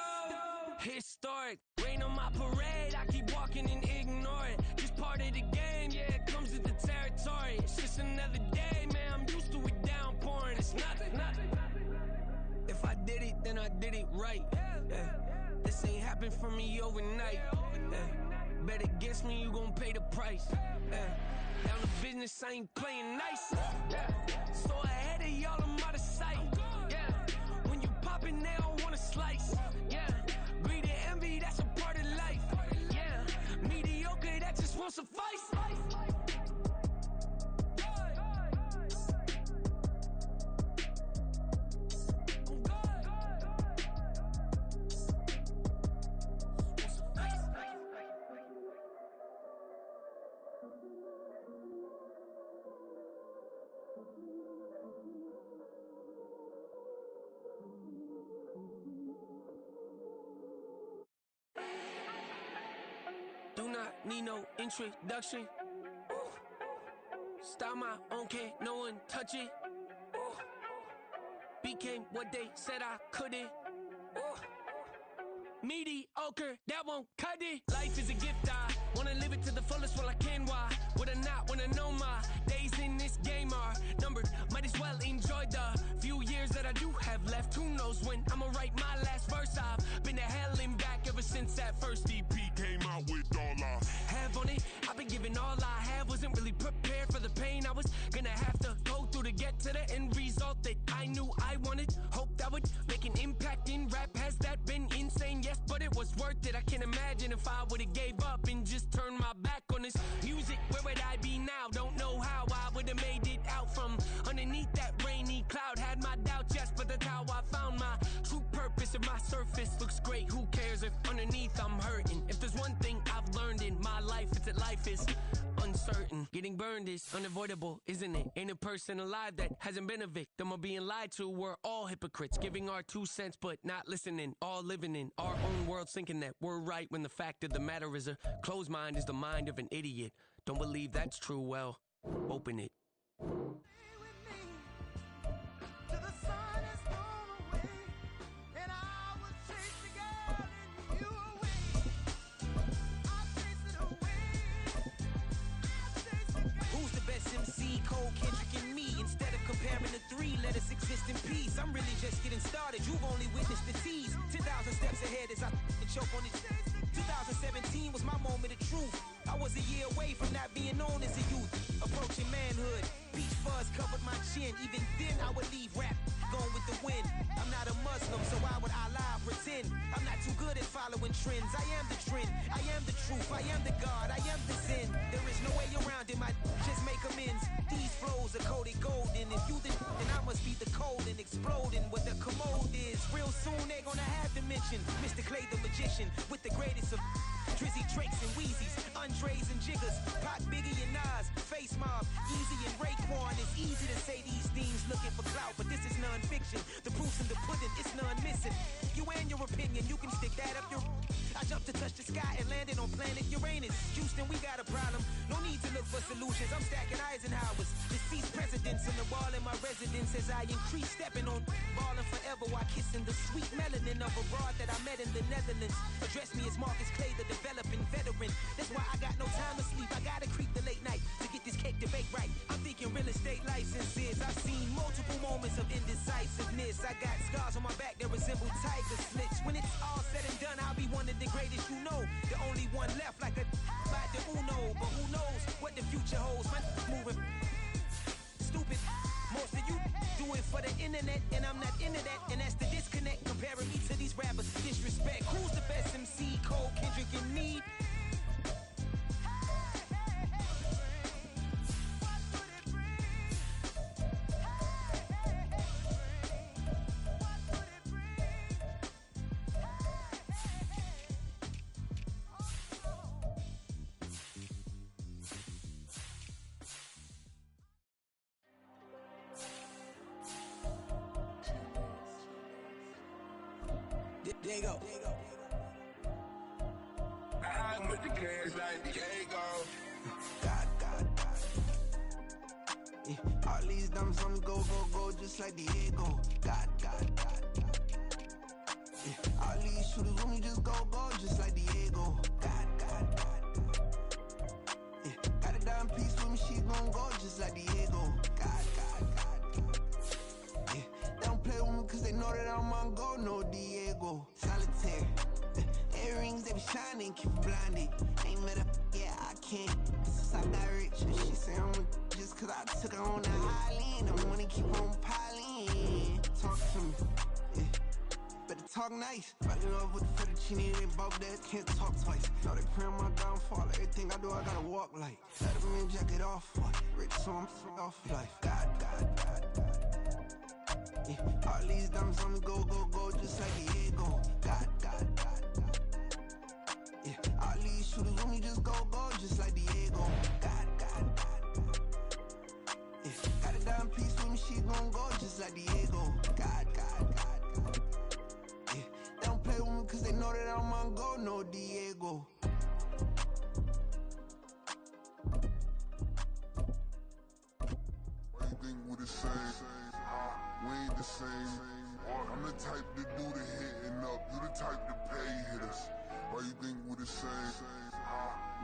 Historic, rain on my parade, I keep walking and ignore it. Just part of the game, yeah, it comes with the territory. It's just another day, man, I'm used to it downpouring. It's nothing. If I did it, then I did it right. This ain't happened for me overnight. Bet against me, you gon' pay the price. Down to business, I ain't playing nice. So ahead of y'all, I'm out of sight. When you poppin', they don't wanna slice. Greed and envy, that's a part of life. Mediocre, that just won't suffice. Do not need no introduction. Style my own, can't no one touch it. Became what they said I couldn't. Mediocre, that won't cut it. Life is a gift, I wanna live it to the fullest while I can. Why would I not wanna know my days in this game are numbered? Might as well enjoy the few years that I do have left. Who knows when I'ma write my last verse? I've been to hell and back ever since that first EP came out with all I have on it. I've been giving all I have, wasn't really prepared for the pain I was gonna have to go through to get to the end result that I knew I wanted. Hoped I would make an impact in rap. Has that been insane? Yes, but it was worth it. I can't imagine if I would've gave up and just turned my back on this music. Where would I be now? Don't know how I would've made it out from underneath that rainy cloud. Had my doubts, yes, but that's how I found my true purpose. If my surface looks great, who cares if underneath I'm hurting? If there's one thing I've learned in my life, it's that life is uncertain. Getting burned is unavoidable, isn't it? Ain't a person alive that hasn't been a victim of being lied to. We're all hypocrites, giving our 2 cents but not listening. All living in our own world, thinking that we're right when the fact of the matter is a closed mind is the mind of an idiot. Don't believe that's true? Well, open it. MC, Cole, Kendrick, and me. Instead of comparing the three, let us exist in peace. I'm really just getting started. You've only witnessed the tease. 10,000 steps ahead as I choke on it. 2017 was my moment of truth. I was a year away from not being known as a youth. Approaching manhood. Peach fuzz covered my chin. Even then I would leave rap going with the wind. I'm not a Muslim, so why would I lie or pretend? I'm not too good at following trends. I am the trend. I am the truth. I am the God. I am the sin. There is no way around it. Just make amends. These flows are coated golden. If you then I must be the cold and exploding what the commode is. Real soon they're gonna have to mention Mr. Clay the magician with the greatest of Drizzy, Drakes, and Wheezies, Andres and Jiggers, Pac, Biggie, and Nas, Face Mob, Easy and Raekwon. It's easy to say these things looking for clout, but this is non-fiction. The proof's in the pudding, it's none missing. You and your opinion, you can stick that up your... I jump to touch the sky and landed on planet Uranus. Houston, we got a problem. No need to look for solutions. I'm stacking Eisenhowers. Deceased presidents in the wall in my residence as I increase stepping on balling forever while kissing the sweet melanin of a broad that I met in the Netherlands. Address me as Marcus Clay, the developing veteran. That's why I got no time to sleep. I gotta creep the late night to get this cake debate right. I'm thinking real estate licenses. I've seen multiple moments of indecisiveness. I got scars on my back that resemble tiger slits. When it's all said and done, I'll be one of the greatest you know. The only one left like a by the Uno. But who knows what the future holds? My moving stupid. Most of you do it for the internet, and I'm not into that. And that's the disconnect comparing me to these rappers. Disrespect. Who's the best MC? Cole, Kendrick, and me? There you go. I'm with the cash like Diego. God. Yeah, all these diamonds on me go, just like Diego. God. Yeah, all these shooters on me just go, just like Diego. God. Yeah, got a dime piece with me, she gon' go just like Diego. God. Yeah, they don't play with me cause they know that I'm on go, no Diego. Solitaire. Earrings, they be shining, keep blinded. Ain't met up, yeah, I can't. Since I got rich, and she say I'm a, just cause I took her on the island. I wanna keep on piling. Talk to me, yeah. Better talk nice. Fucking up with the fettuccine, they both dead, can't talk twice. Know they praying my downfall. Everything I do, I gotta walk like. Let them in, jacket off. Rich, so I'm off life. God. Yeah, all these diamonds on me go, just like Diego. God. Yeah, all these shooters on me just go, just like Diego. God. Yeah, got a dime piece with me, she gon' go just like Diego. God. Yeah, they don't play with me cause they know that I'm on go, no Diego. Why you think we the same? We ain't the same. I'm the type to do the hitting up, you the type to pay hitters. Why you think we the same?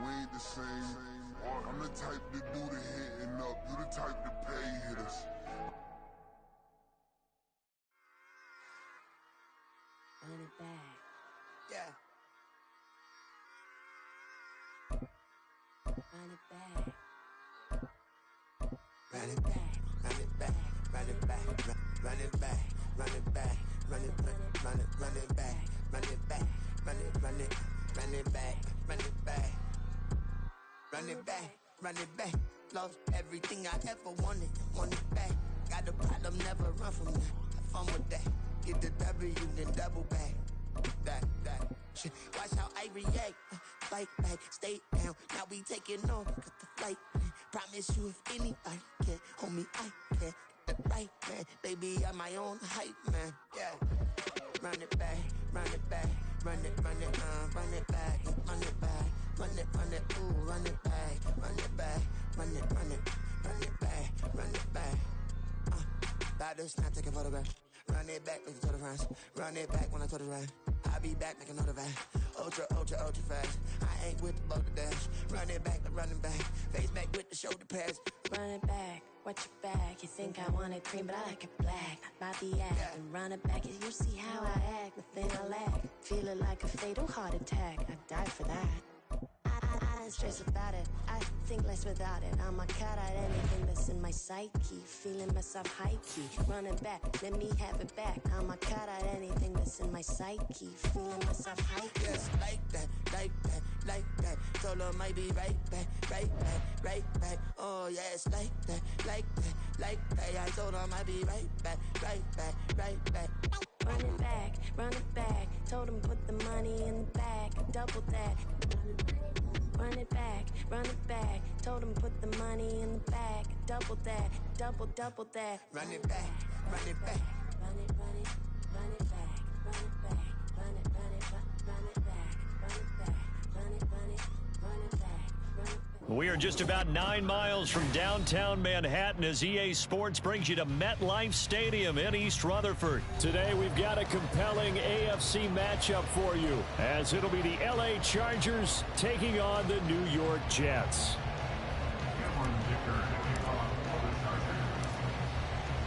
We ain't the same. I'm the type to do the hitting up, you the type to pay hitters. Run it back. Yeah. Run it back. Run it back. Run it back. Run it back. Run it back. Run it back. Run it back. Run it back. Run it back. Run it back. Run it back. Run it back. Run it back. Lost everything I ever wanted. Want it back. Got a problem, never run from that. Have fun with that. Get the W, then double back. That shit. Watch how I react. Fight back, stay down. Now we taking off. Got the flight. Promise you if anybody can, homie, I can. Get the right man. Baby, I'm my own hype man. Yeah. Run it back, run it back. Run it back. Run it back. Run it, ooh, run it back. Run it back. Run it back. About to snap, take a photograph. Run it back, make it to the friends. Run it back when I told it right. I'll be back, make another back. Ultra fast. I ain't with the boat to dash. Run it back, I'm running back. Face back with the shoulder pads. Run it back, watch your back. You think I want it cream, but I like it black. I be acting, run it back. You see how I act, nothing I lack. Feeling like a fatal heart attack. I'd die for that. I don't stress about it. I think less without it. I'ma cut out anything that's in my psyche. Feeling myself high key. Run it back, let me have it back. I'ma cut out anything that's in my psyche. Feeling myself high key. Yes, like that. Told her might be right back. Oh yes, like that. I told her might be right back. Run it back. Told him put the money in the bag. Double that. Run it back. Told him put the money in the bag. Double that. Double that. Run it back. Run it back. Run it back. Run it back. Run it back. We are just about 9 miles from downtown Manhattan as EA Sports brings you to MetLife Stadium in East Rutherford. Today we've got a compelling AFC matchup for you as it'll be the LA Chargers taking on the New York Jets.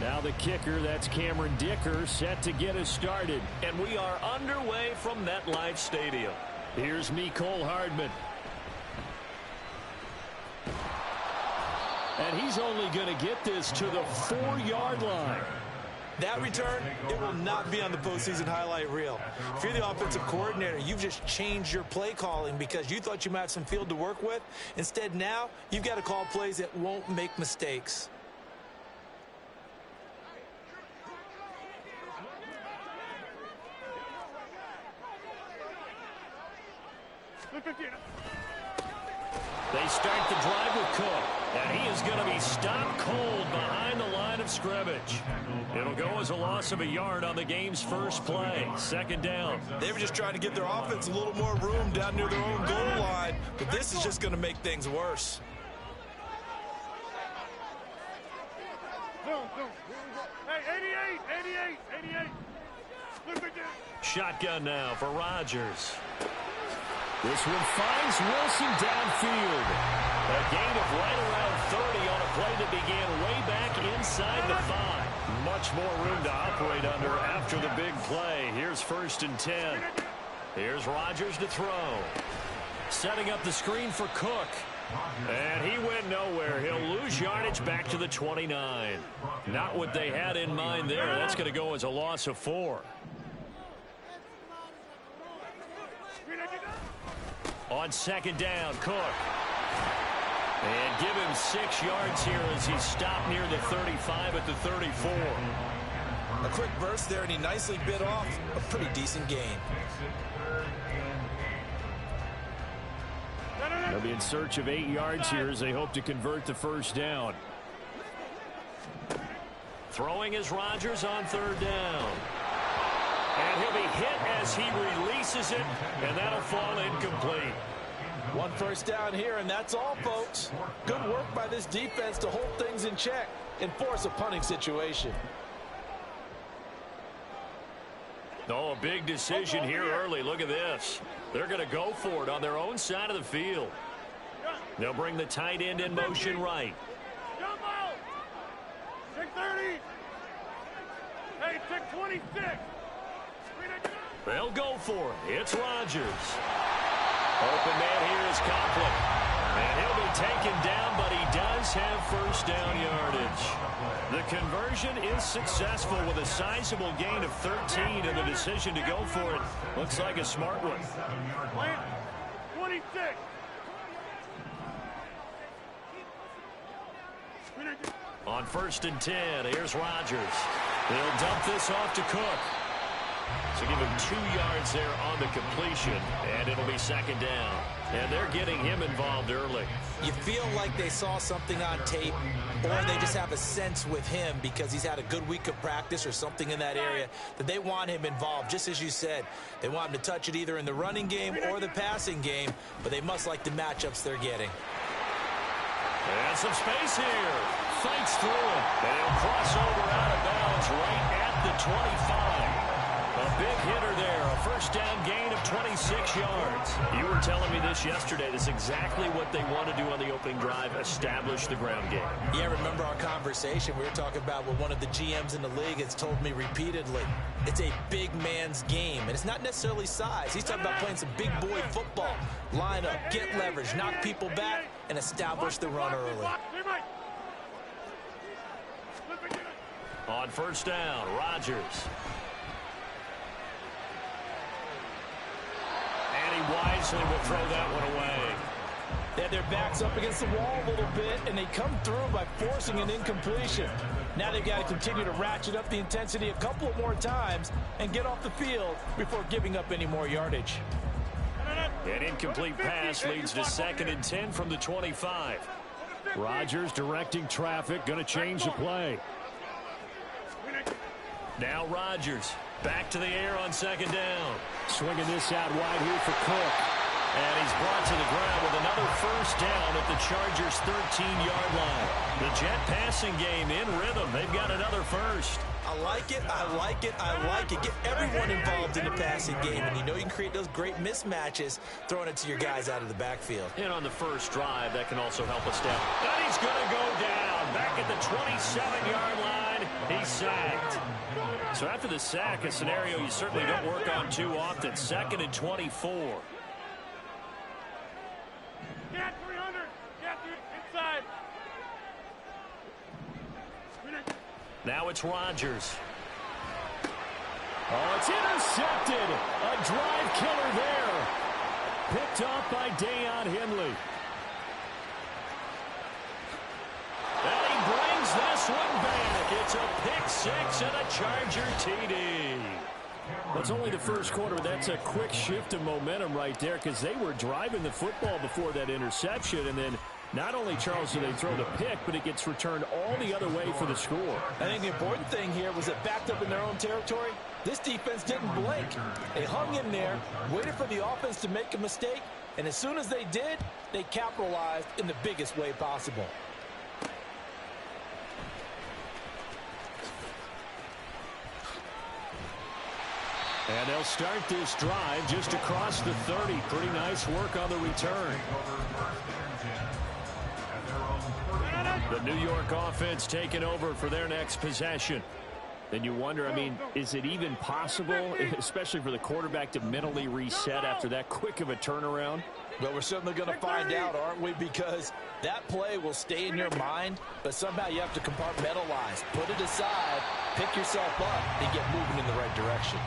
Now the kicker, that's Cameron Dicker, set to get us started. And we are underway from MetLife Stadium. Here's Mecole Hardman. And he's only going to get this to the 4-yard line. That return, it will not be on the postseason highlight reel. If you're the offensive coordinator, you've just changed your play calling because you thought you might have some field to work with. Instead, now, you've got to call plays that won't make mistakes. They start the drive with Cook, and he is going to be stopped cold behind the line of scrimmage. It'll go as a loss of a yard on the game's first play. Second down. They were just trying to give their offense a little more room down near their own goal line, but this is just going to make things worse. Hey, 88. Shotgun now for Rodgers. This one finds Wilson downfield. A gain of right around 30 on a play that began way back inside the 5. Much more room to operate under after the big play. Here's 1st and 10. Here's Rodgers to throw. Setting up the screen for Cook. And he went nowhere. He'll lose yardage back to the 29. Not what they had in mind there. That's going to go as a loss of 4. On second down, Cook. And give him 6 yards here as he's stopped near the 35 at the 34. A quick burst there, and he nicely bit off a pretty decent gain. They'll be in search of 8 yards here as they hope to convert the first down. Throwing is Rodgers on 3rd down. And he'll be hit as he releases it, and that'll fall incomplete. 1 first down here, and that's all, folks. Good work by this defense to hold things in check and force a punting situation. Oh, a big decision here early. Look at this. They're going to go for it on their own side of the field. They'll bring the tight end in motion right. Jump out! 630! Hey, 626! They'll go for it. It's Rodgers. Open man here is Coughlin. And he'll be taken down, but he does have first down yardage. The conversion is successful with a sizable gain of 13, and the decision to go for it looks like a smart one. 26. On 1st and 10, here's Rodgers. He'll dump this off to Cook. So give him 2 yards there on the completion, and it'll be second down. And they're getting him involved early. You feel like they saw something on tape, or they just have a sense with him because he's had a good week of practice or something in that area that they want him involved. Just as you said, they want him to touch it either in the running game or the passing game, but they must like the matchups they're getting. And some space here. Fights through it. And he'll cross over out of bounds right at the 25. A big hitter there. A first down gain of 26 yards. You were telling me this yesterday. That's exactly what they want to do on the opening drive, establish the ground game. Yeah, remember our conversation? We were talking about what one of the GMs in the league has told me repeatedly. It's a big man's game, and it's not necessarily size. He's talking about playing some big boy football. Line up, get leverage, knock people back, and establish the run early. On first down, Rodgers. And he wisely will throw that one away. They had their backs up against the wall a little bit, and they come through by forcing an incompletion. Now they've got to continue to ratchet up the intensity a couple more times and get off the field before giving up any more yardage. An incomplete pass leads to 2nd and 10 from the 25. Rodgers directing traffic, going to change the play. Now Rodgers back to the air on 2nd down. Swinging this out wide here for Cook. And he's brought to the ground with another first down at the Chargers' 13-yard line. The Jet passing game in rhythm. They've got another first. I like it, I like it, I like it. Get everyone involved in the passing game, and you know you can create those great mismatches throwing it to your guys out of the backfield. And on the first drive, that can also help us down. And he's going to go down. Back at the 27-yard line, he's sacked. So after the sack, a scenario you certainly don't work on too often. 2nd and 24. Get 300. Get inside. Now it's Rodgers. Oh, it's intercepted. A drive killer there. Picked off by Deion Henley. And he brings this one back. It's a pick six and a Charger TD. That's only the first quarter. That's a quick shift of momentum right there because they were driving the football before that interception, and then not only, Charles, do they throw the pick, but it gets returned all the other way for the score. I think the important thing here was it backed up in their own territory. This defense didn't blink. They hung in there, waited for the offense to make a mistake, and as soon as they did, they capitalized in the biggest way possible. And they'll start this drive just across the 30. Pretty nice work on the return. The New York offense taking over for their next possession. And you wonder, I mean, is it even possible, especially for the quarterback, to mentally reset after that quick of a turnaround? Well, we're certainly going to find out, aren't we? Because that play will stay in your mind, but somehow you have to compartmentalize. Put it aside, pick yourself up, and get moving in the right direction.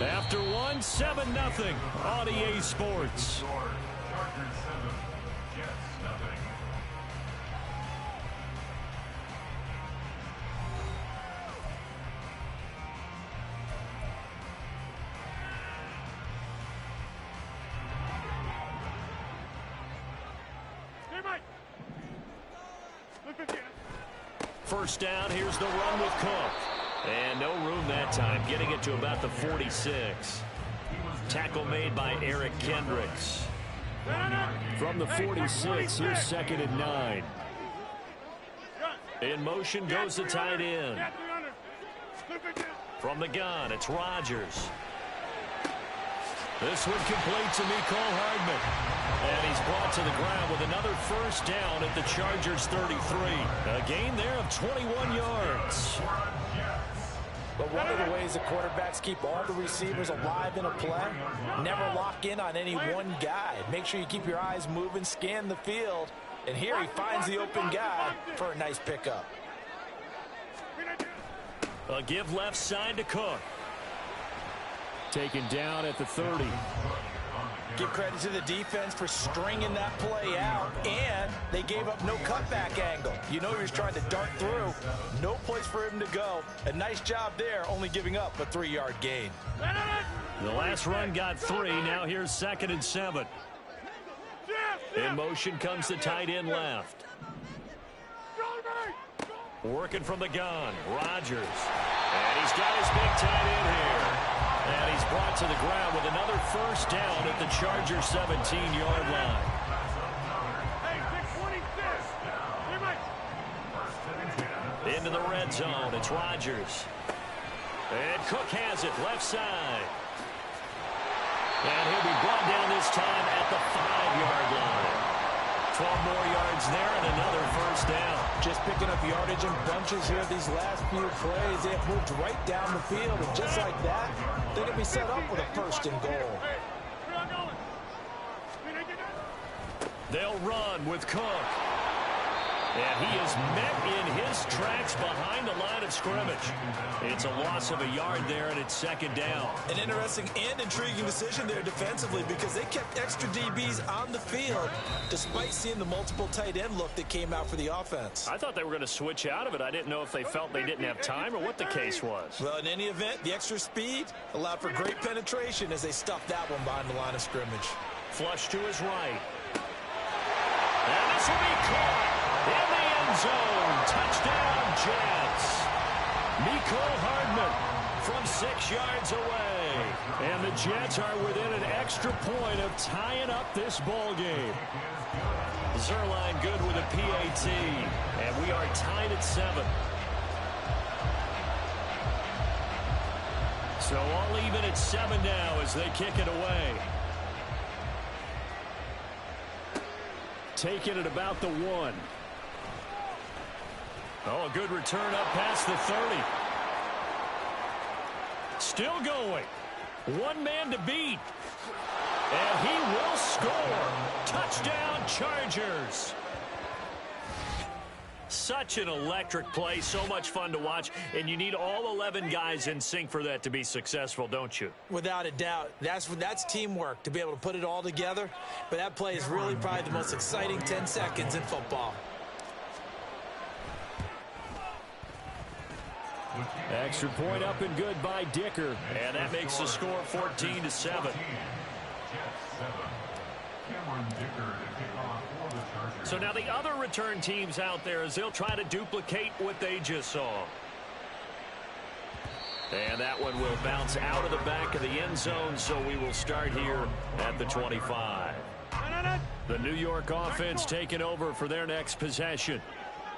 After one, 7-0 on EA Sports. First down, here's the run with Cook. And no room that time, getting it to about the 46. Tackle made by Eric Kendricks. From the 46, here's 2nd and 9. In motion goes the tight end. From the gun, it's Rodgers. This one complete to Mecole Hardman. And he's brought to the ground with another first down at the Chargers' 33. A gain there of 21 yards. But one of the ways the quarterbacks keep all the receivers alive in a play, never lock in on any one guy. Make sure you keep your eyes moving, scan the field. And here he finds the open guy for a nice pickup. A give left side to Cook. Taken down at the 30. Give credit to the defense for stringing that play out, and they gave up no cutback angle. You know he was trying to dart through. No place for him to go. A nice job there, only giving up a 3-yard gain. The last run got 3. Now here's 2nd and 7. In motion comes the tight end left. Working from the gun, Rodgers. And he's got his big tight end here. And he's brought to the ground with another first down at the Chargers' 17-yard line. Into the red zone, it's Rodgers. And Cook has it, left side. And he'll be brought down this time at the 5-yard line. 12 more yards there and another first down. Just picking up yardage in bunches here these last few plays. They have moved right down the field, and just like that, they're going to be set up with a first and goal. They'll run with Cook. And he is met in his tracks behind the line of scrimmage. It's a loss of a yard there, and it's 2nd down. An interesting and intriguing decision there defensively because they kept extra DBs on the field despite seeing the multiple tight end look that came out for the offense. I thought they were going to switch out of it. I didn't know if they felt they didn't have time or what the case was. Well, in any event, the extra speed allowed for great penetration as they stuffed that one behind the line of scrimmage. Flush to his right. And this will be caught in the end zone. Touchdown, Jets. Mecole Hardman from 6 yards away. away. And the Jets are within an extra point of tying up this ball game. Zerline good with a PAT. And we are tied at 7. So all even at 7 now as they kick it away. Taking it about the 1. Oh, a good return up past the 30. Still going. One man to beat. And he will score. Touchdown, Chargers. Such an electric play, so much fun to watch, and you need all 11 guys in sync for that to be successful, don't you? Without a doubt. That's teamwork, to be able to put it all together. But that play is really probably the most exciting 10 seconds in football. Extra point up and good by Dicker, and that makes the score 14-7. So now the other return teams out there as they'll try to duplicate what they just saw. And that one will bounce out of the back of the end zone, so we will start here at the 25. The New York offense taking over for their next possession.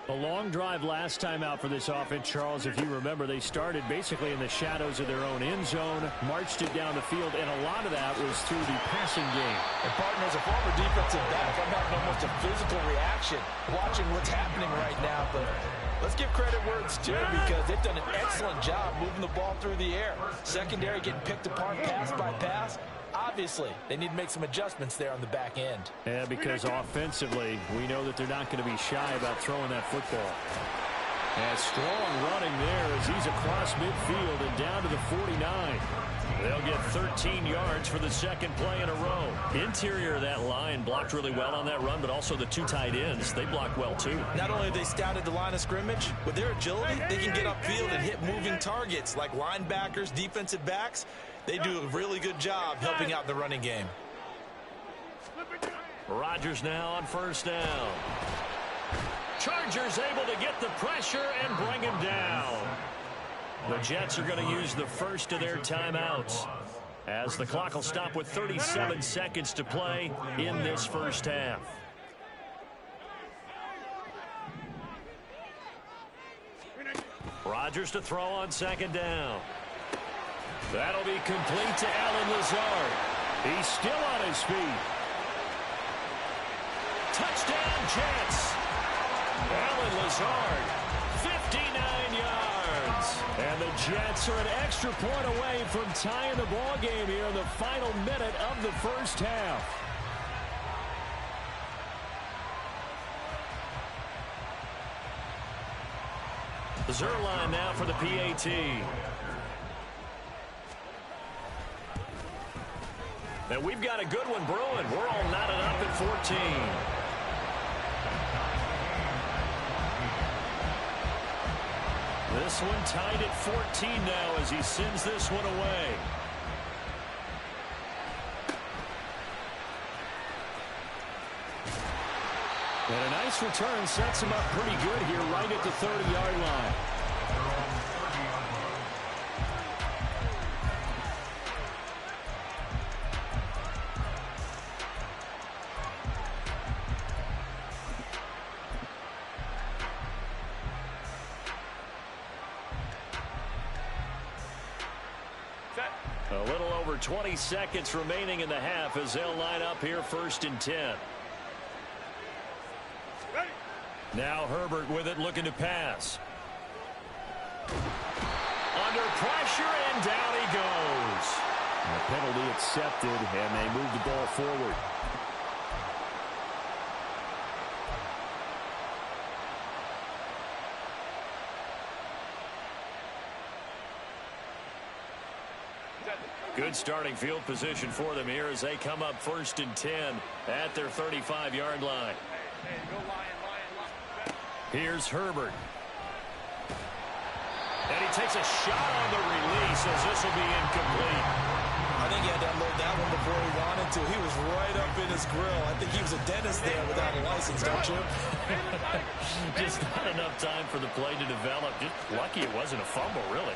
A long drive last time out for this offense, Charles. If you remember, they started basically in the shadows of their own end zone, marched it down the field, and a lot of that was through the passing game. And, partner, as a former defensive back, I'm having almost a physical reaction watching what's happening right now. But let's give credit where it's due because they've done an excellent job moving the ball through the air. Secondary getting picked apart pass by pass. Obviously, they need to make some adjustments there on the back end. Yeah, because offensively, we know that they're not going to be shy about throwing that football. And strong running there as he's across midfield and down to the 49. They'll get 13 yards for the second play in a row. Interior of that line blocked really well on that run, but also the 2 tight ends, they blocked well too. Not only have they scouted the line of scrimmage, with their agility, they can get upfield and hit moving targets like linebackers, defensive backs. They do a really good job helping out the running game. Rodgers now on first down. Chargers able to get the pressure and bring him down. The Jets are going to use the first of their timeouts as the clock will stop with 37 seconds to play in this first half. Rodgers to throw on second down. That'll be complete to Allen Lazard. He's still on his feet. Touchdown, Jets. Allen Lazard, 59 yards. And the Jets are an extra point away from tying the ball game here in the final minute of the first half. Zerline now for the PAT. And we've got a good one brewing. We're all knotted up at 14. This one tied at 14 now as he sends this one away. And a nice return sets him up pretty good here right at the 30-yard line. A little over 20 seconds remaining in the half as they'll line up here first and 10. Now Herbert with it, looking to pass. Under pressure, and down he goes. And the penalty accepted, and they move the ball forward. Good starting field position for them here as they come up first and 10 at their 35-yard line. Here's Herbert. And he takes a shot on the release as this will be incomplete. I think he had to unload that one before he wanted to. He was right up in his grill. I think he was a dentist there without a license, don't you? Just not enough time for the play to develop. Just lucky it wasn't a fumble, really.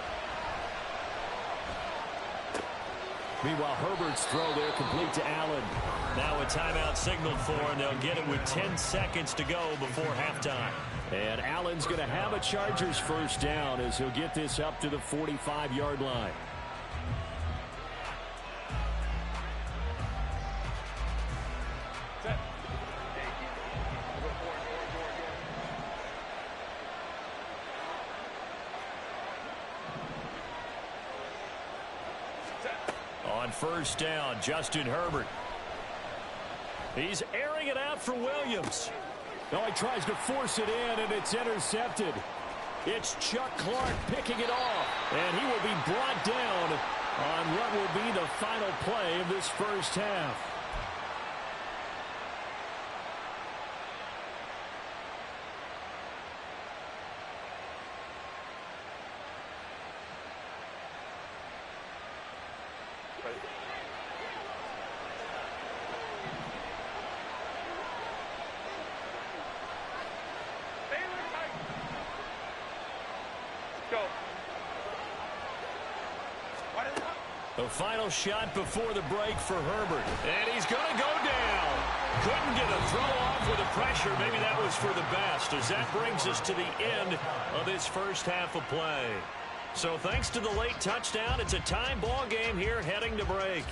Meanwhile, Herbert's throw there complete to Allen. Now a timeout signaled for, and they'll get it with 10 seconds to go before halftime. And Allen's going to have a Chargers first down as he'll get this up to the 45-yard line. On first down, Justin Herbert. He's airing it out for Williams. Oh, he tries to force it in, and it's intercepted. It's Chuck Clark picking it off, and he will be brought down on what will be the final play of this first half. The final shot before the break for Herbert. And he's going to go down. Couldn't get a throw off with the pressure. Maybe that was for the best, as that brings us to the end of this first half of play. So thanks to the late touchdown, it's a time ball game here heading to break.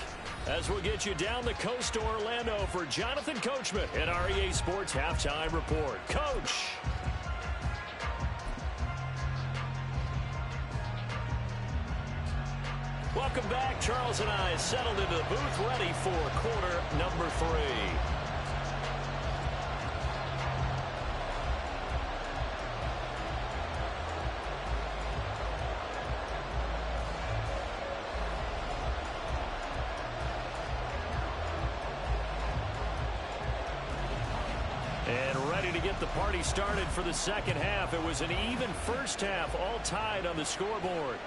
As we'll get you down the coast to Orlando for Jonathan Coachman at our EA Sports Halftime Report. Coach. Welcome back. Charles and I settled into the booth ready for quarter number 3. And ready to get the party started for the second half. It was an even first half, all tied on the scoreboard.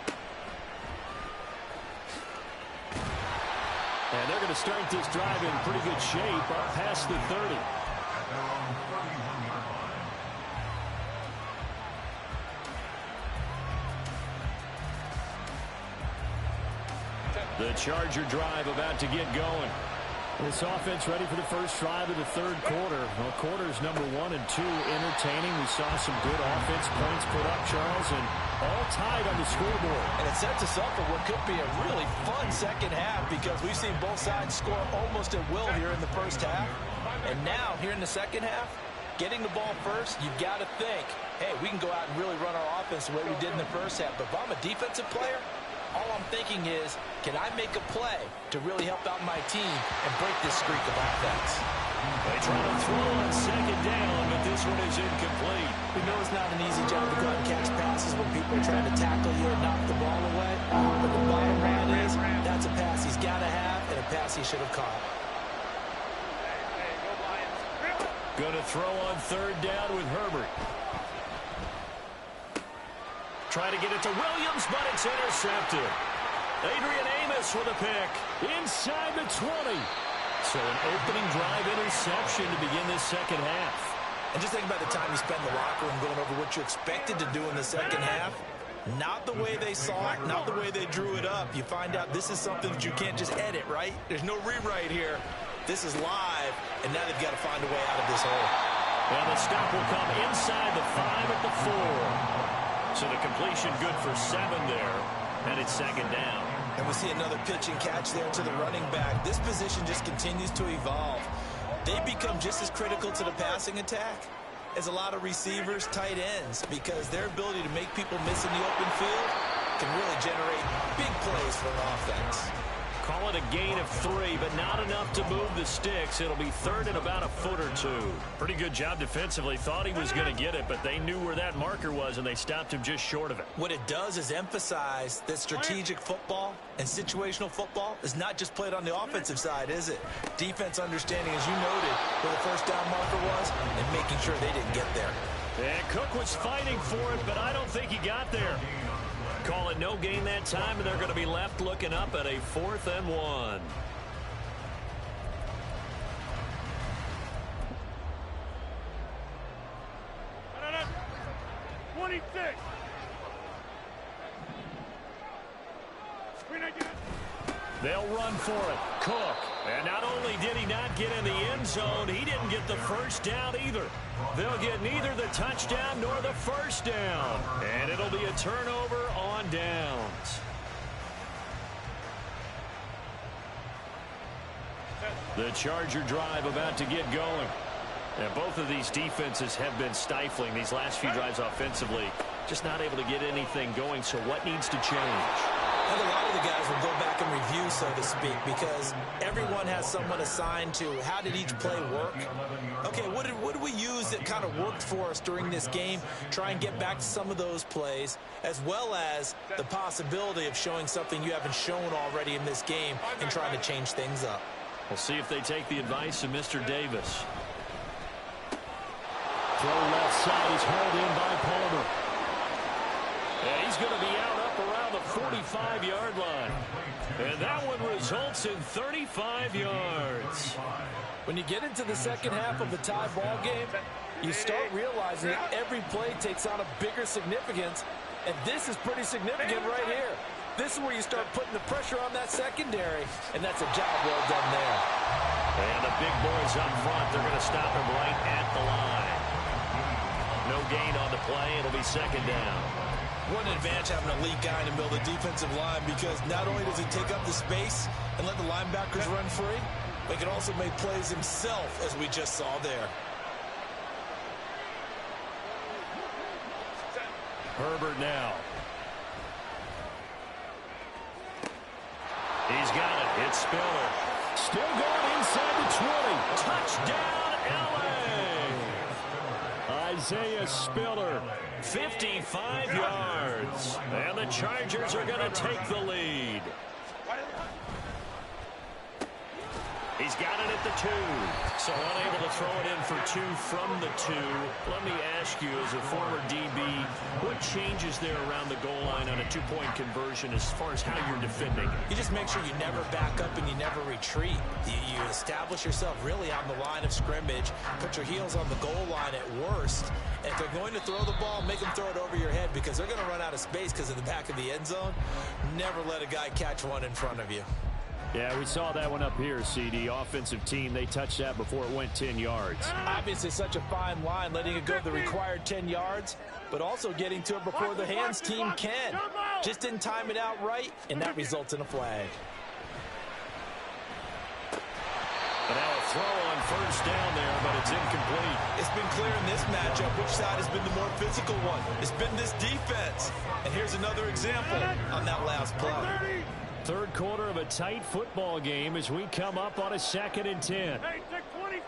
And they're going to start this drive in pretty good shape up past the 30. The Charger drive about to get going. This offense ready for the first drive of the third quarter. Well, quarters number 1 and 2 entertaining. We saw some good offense points put up, Charles, and all tied on the scoreboard. And it sets us up for what could be a really fun second half, because we've seen both sides score almost at will here in the first half. And now, here in the second half, getting the ball first, you've got to think, hey, we can go out and really run our offense the way we did in the first half. But if I'm a defensive player, all I'm thinking is, can I make a play to really help out my team and break this streak of offense? They try to throw on second down, but this one is incomplete. We know it's not an easy job to go out and catch passes when people are trying to tackle you and knock the ball away. But the bottom line is, that's a pass he's got to have and a pass he should have caught. Going to throw on third down with Herbert. Try to get it to Williams, but it's intercepted. Adrian Amos with a pick inside the 20. So an opening drive interception to begin this second half. And just think about the time you spend in the locker room going over what you expected to do in the second half. Not the way they saw it, not the way they drew it up. You find out this is something that you can't just edit, right? There's no rewrite here. This is live, and now they've got to find a way out of this hole. And the stop will come inside the 5 at the 4. So the completion good for 7 there, and it's second down. And we see another pitch and catch there to the running back. This position just continues to evolve. They become just as critical to the passing attack as a lot of receivers, tight ends, because their ability to make people miss in the open field can really generate big plays for an offense. Call it a gain of 3, but not enough to move the sticks. It'll be third and about a foot or 2. Pretty good job defensively. Thought he was going to get it, but they knew where that marker was, and they stopped him just short of it. What it does is emphasize that strategic football and situational football is not just played on the offensive side, is it? Defense understanding, as you noted, where the first down marker was and making sure they didn't get there. And Cook was fighting for it, but I don't think he got there. Call it no gain that time, and they're going to be left looking up at a 4th and 1. No. 26. They'll run for it. Cook. And not only did he not get in the end zone, he didn't get the first down either. They'll get neither the touchdown nor the first down. And it'll be a turnover on downs. The Charger drive about to get going. And both of these defenses have been stifling these last few drives offensively. Just not able to get anything going, so what needs to change? I think a lot of the guys will go back and review, so to speak, because everyone has someone assigned to how did each play work. Okay, what did we use that kind of worked for us during this game? Try and get back to some of those plays, as well as the possibility of showing something you haven't shown already in this game and trying to change things up. We'll see if they take the advice of Mr. Davis. Throw left side is hauled in by Palmer. And he's going to be out up around the 45-yard line. And that one results in 35 yards. When you get into the second half of a tie ball game, you start realizing that every play takes on a bigger significance. And this is pretty significant right here. This is where you start putting the pressure on that secondary. And that's a job well done there. And the big boys up front, they're going to stop him right at the line. No gain on the play. It'll be second down. What an advantage having a elite guy in the middle of the defensive line, because not only does he take up the space and let the linebackers run free, but he can also make plays himself, as we just saw there. Herbert now. He's got it. It's Spiller. Still going inside the 20. Touchdown, L.A. Isaiah Spiller, 55 yards. And the Chargers are going to take the lead. He's got it at the 2. So unable to throw it in for 2 from the 2. Let me ask you, as a former DB, what changes there around the goal line on a 2-point conversion as far as how you're defending? You just make sure you never back up and you never retreat. You establish yourself really on the line of scrimmage, put your heels on the goal line at worst. And if they're going to throw the ball, make them throw it over your head, because they're going to run out of space because of the back of the end zone. Never let a guy catch one in front of you. Yeah, we saw that one up here, CD. Offensive team, they touched that before it went 10 yards. Obviously such a fine line, letting it go the required 10 yards, but also getting to it before the hands team can. Just didn't time it out right, and that results in a flag. But now a throw on first down there, but it's incomplete. It's been clear in this matchup which side has been the more physical one. It's been this defense. And here's another example on that last play. Third quarter of a tight football game as we come up on a 2nd and 10. Hey, take 26.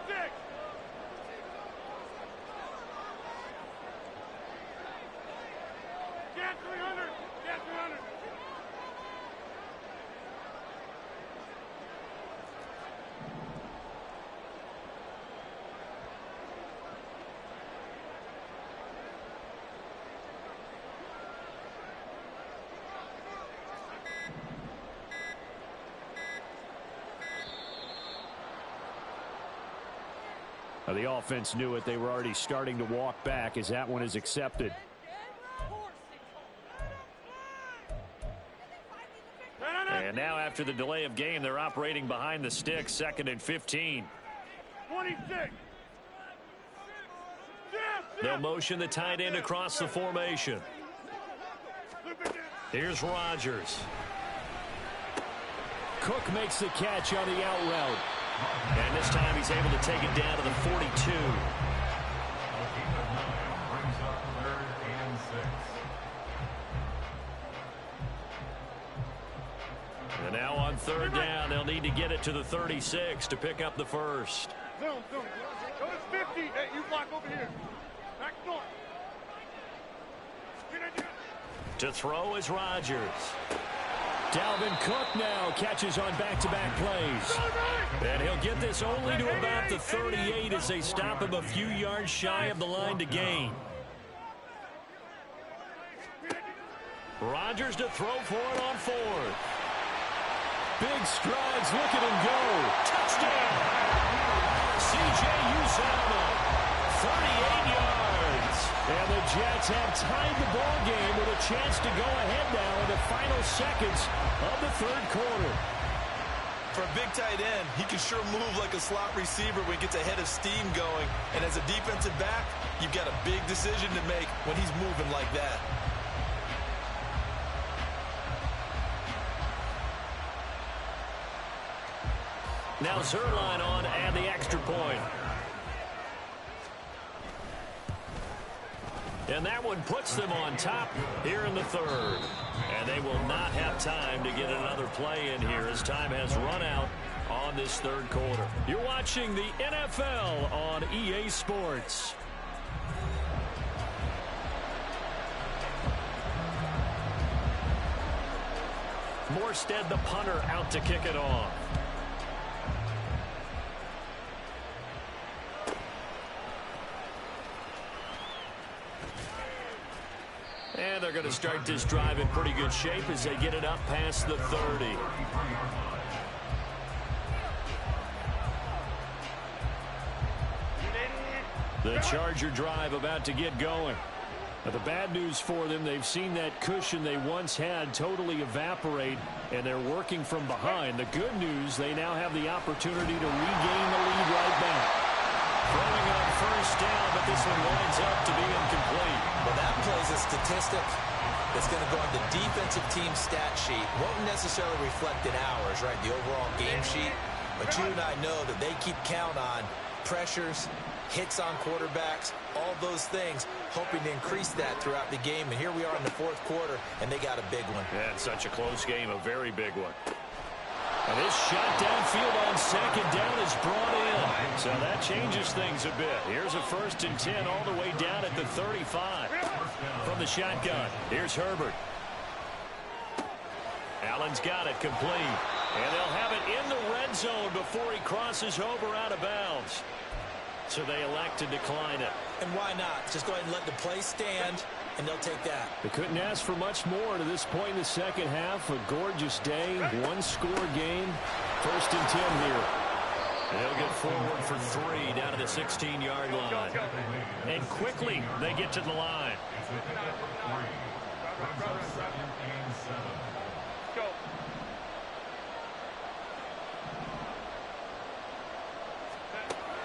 Get 300. Get 300. The offense knew it. They were already starting to walk back as that one is accepted. And now after the delay of game, they're operating behind the sticks, 2nd and 15. 26. They'll motion the tight end across the formation. Here's Rodgers. Cook makes the catch on the out route. And this time he's able to take it down to the 42. And now on 3rd down, they'll need to get it to the 36 to pick up the first. Zoom. Go to 50. Hey, you block over here. Back north. To throw is Rodgers. Dalvin Cook now catches on back-to-back plays. And he'll get this only to about the 38 as they stop him a few yards shy of the line to gain. Rodgers to throw for it on 4th. Big strides, look at him go. Touchdown! C.J. Uzomah, 38 yards. And the Jets have tied the ball game with a chance to go ahead now in the final seconds of the 3rd quarter. For a big tight end, he can sure move like a slot receiver when he gets a head of steam going. And as a defensive back, you've got a big decision to make when he's moving like that. Now Zerline on and the extra point. And that one puts them on top here in the third. And they will not have time to get another play in here as time has run out on this third quarter. You're watching the NFL on EA Sports. Morstead, the punter, out to kick it off. And they're going to start this drive in pretty good shape as they get it up past the 30. The Charger drive about to get going. Now the bad news for them, they've seen that cushion they once had totally evaporate, and they're working from behind. The good news, they now have the opportunity to regain the lead right back. Throwing on first down, but this one winds up to be incomplete. Well, that play's a statistic that's going to go on the defensive team stat sheet. Won't necessarily reflect in ours, right, the overall game sheet. But you and I know that they keep count on pressures, hits on quarterbacks, all those things, hoping to increase that throughout the game. And here we are in the fourth quarter, and they got a big one. Yeah, it's such a close game, a very big one. And this shot downfield on second down is brought in. So that changes things a bit. Here's a 1st and 10 all the way down at the 35. From the shotgun, here's Herbert. Allen's got it complete. And they'll have it in the red zone before he crosses over out of bounds. So they elect to decline it. And why not? Just go ahead and let the play stand, and they'll take that. They couldn't ask for much more to this point in the second half. A gorgeous day, one-score game. 1st and 10 here. They'll get forward for 3 down to the 16-yard line. And quickly, they get to the line.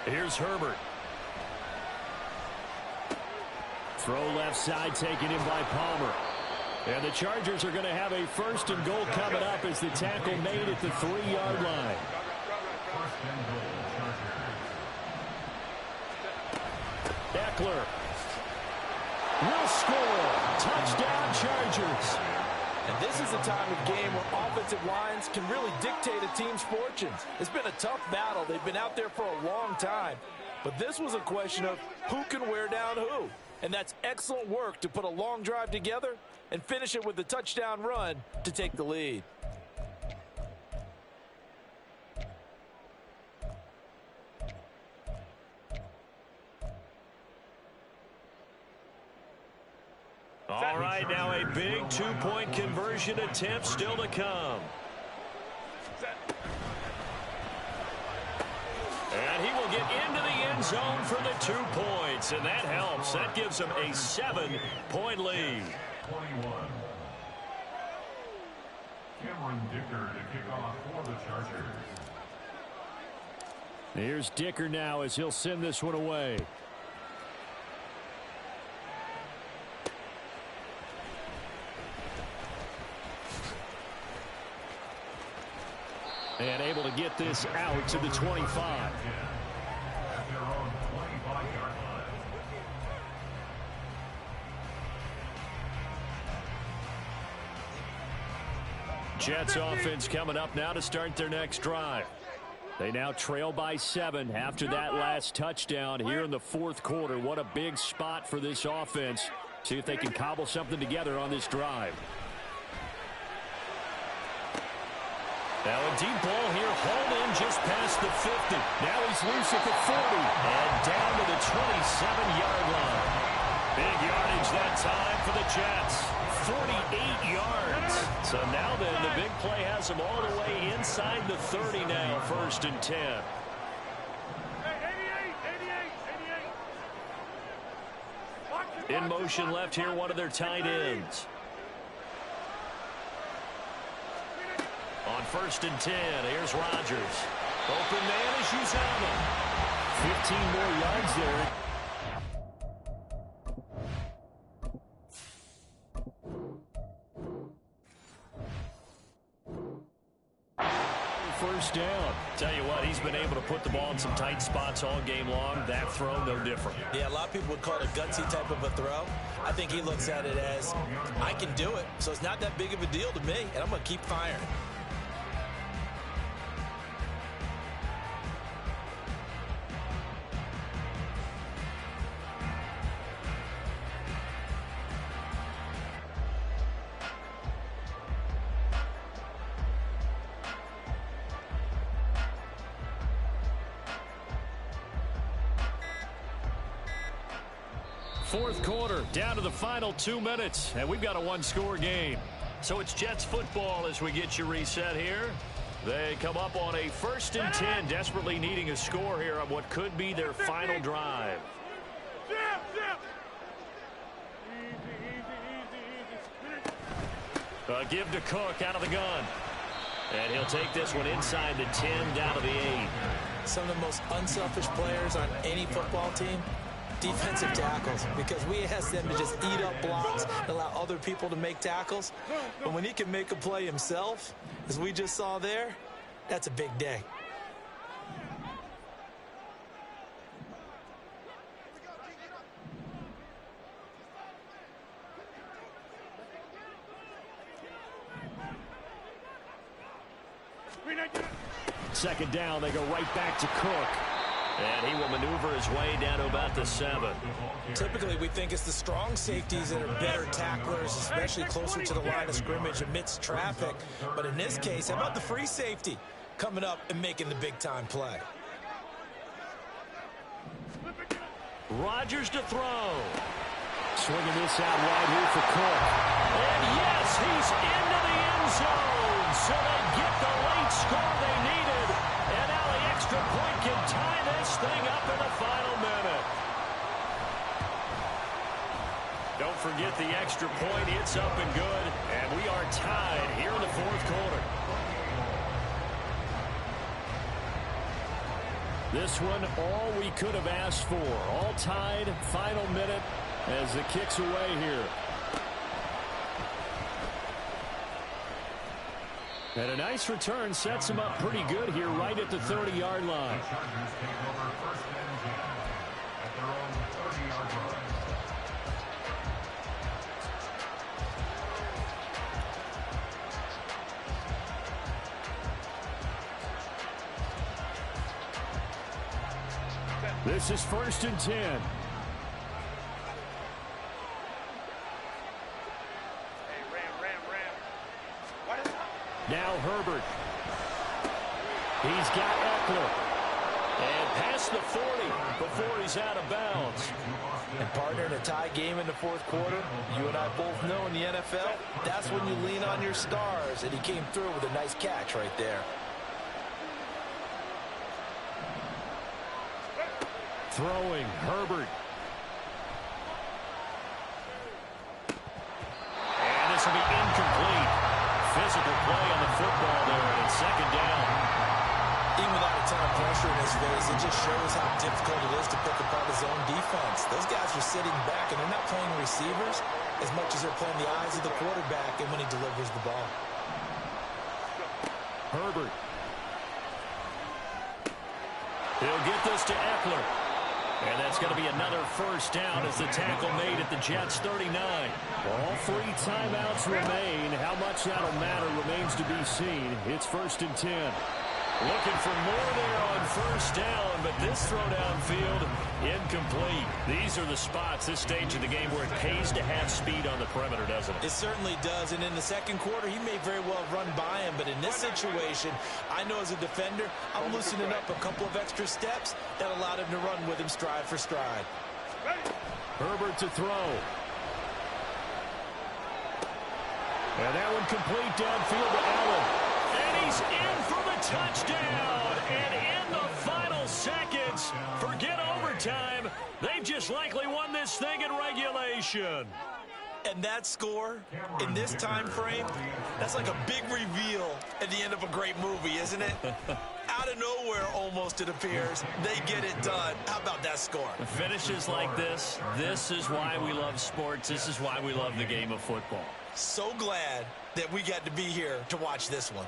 Here's Herbert. Throw left side taken in by Palmer. And the Chargers are going to have a 1st and goal coming up as the tackle made at the 3-yard line. Eckler will score. Touchdown, Chargers. And this is a time of game where offensive lines can really dictate a team's fortunes. It's been a tough battle. They've been out there for a long time. But this was a question of who can wear down who. And that's excellent work to put a long drive together and finish it with a touchdown run to take the lead. All right, now a big two-point conversion attempt still to come. And he will get into the end zone for the 2 points, and that helps. That gives him a 7-point lead. 21. Cameron Dicker to kick off for the Chargers. Here's Dicker now as he'll send this one away. And able to get this out to the 25. Jets offense coming up now to start their next drive. They now trail by 7 after that last touchdown here in the fourth quarter. What a big spot for this offense. See if they can cobble something together on this drive. Now a deep ball here, hauled in just past the 50. Now he's loose at the 40 and down to the 27-yard line. Big yardage that time for the Jets. 48 yards. So now then, the big play has them all the way inside the 30 now, 1st and 10. In motion left here, one of their tight ends. On 1st and 10. Here's Rodgers. Open man is Uzama. 15 more yards there. First down. Tell you what, he's been able to put the ball in some tight spots all game long. That throw, no different. Yeah, a lot of people would call it a gutsy type of a throw. I think he looks at it as, I can do it, so it's not that big of a deal to me, and I'm going to keep firing. Fourth quarter, down to the final 2 minutes, and we've got a one-score game. So it's Jets football as we get you reset here. They come up on a 1st and 10, desperately needing a score here on what could be their final drive. Give to Cook out of the gun. And he'll take this one inside the 10, down to the 8. Some of the most unselfish players on any football team, defensive tackles, because we ask them to just eat up blocks and allow other people to make tackles. But when he can make a play himself, as we just saw there, that's a big day. Second down, they go right back to Cook. And he will maneuver his way down to about the 7. Typically, we think it's the strong safeties that are better tacklers, especially closer to the line of scrimmage amidst traffic. But in this case, how about the free safety coming up and making the big-time play? Rodgers to throw. Swinging this out wide here for Cook. And yes, he's into the end zone. So they get the late score they needed. And now the extra point can tie this thing up in the final minute. Don't forget the extra point. It's up and good. And we are tied here in the fourth quarter. This one, all we could have asked for. All tied, final minute as the kick's away here. And a nice return sets him up pretty good here right at the 30-yard line. This is 1st and 10. Now Herbert. He's got Eckler. And past the 40 before he's out of bounds. And partner, in a tie game in the fourth quarter, you and I both know in the NFL, that's when you lean on your stars. And he came through with a nice catch right there. Throwing, Herbert. And this will be incomplete. Physical play on the football there, and it's second down. Even without a ton of pressure in his face, it just shows how difficult it is to pick apart his own defense. Those guys are sitting back, and they're not playing receivers as much as they're playing the eyes of the quarterback and when he delivers the ball. Herbert. He'll get this to Eckler. And that's going to be another first down as the tackle made at the Jets' 39. All 3 timeouts remain. How much that'll matter remains to be seen. It's 1st and 10. Looking for more there on first down, but this throw downfield, incomplete. These are the spots, this stage of the game, where it pays to have speed on the perimeter, doesn't it? It certainly does, and in the second quarter, he may very well run by him, but in this situation, I know as a defender, I'm loosening up a couple of extra steps that allowed him to run with him stride for stride. Herbert to throw. And that one complete downfield to Allen. And he's in for the touchdown. And in the final seconds, forget overtime. They've just likely won this thing in regulation. And that score in this time frame, that's like a big reveal at the end of a great movie, isn't it? Out of nowhere, almost, it appears. They get it done. How about that score? Finishes like this is why we love sports. This is why we love the game of football. So glad that we got to be here to watch this one.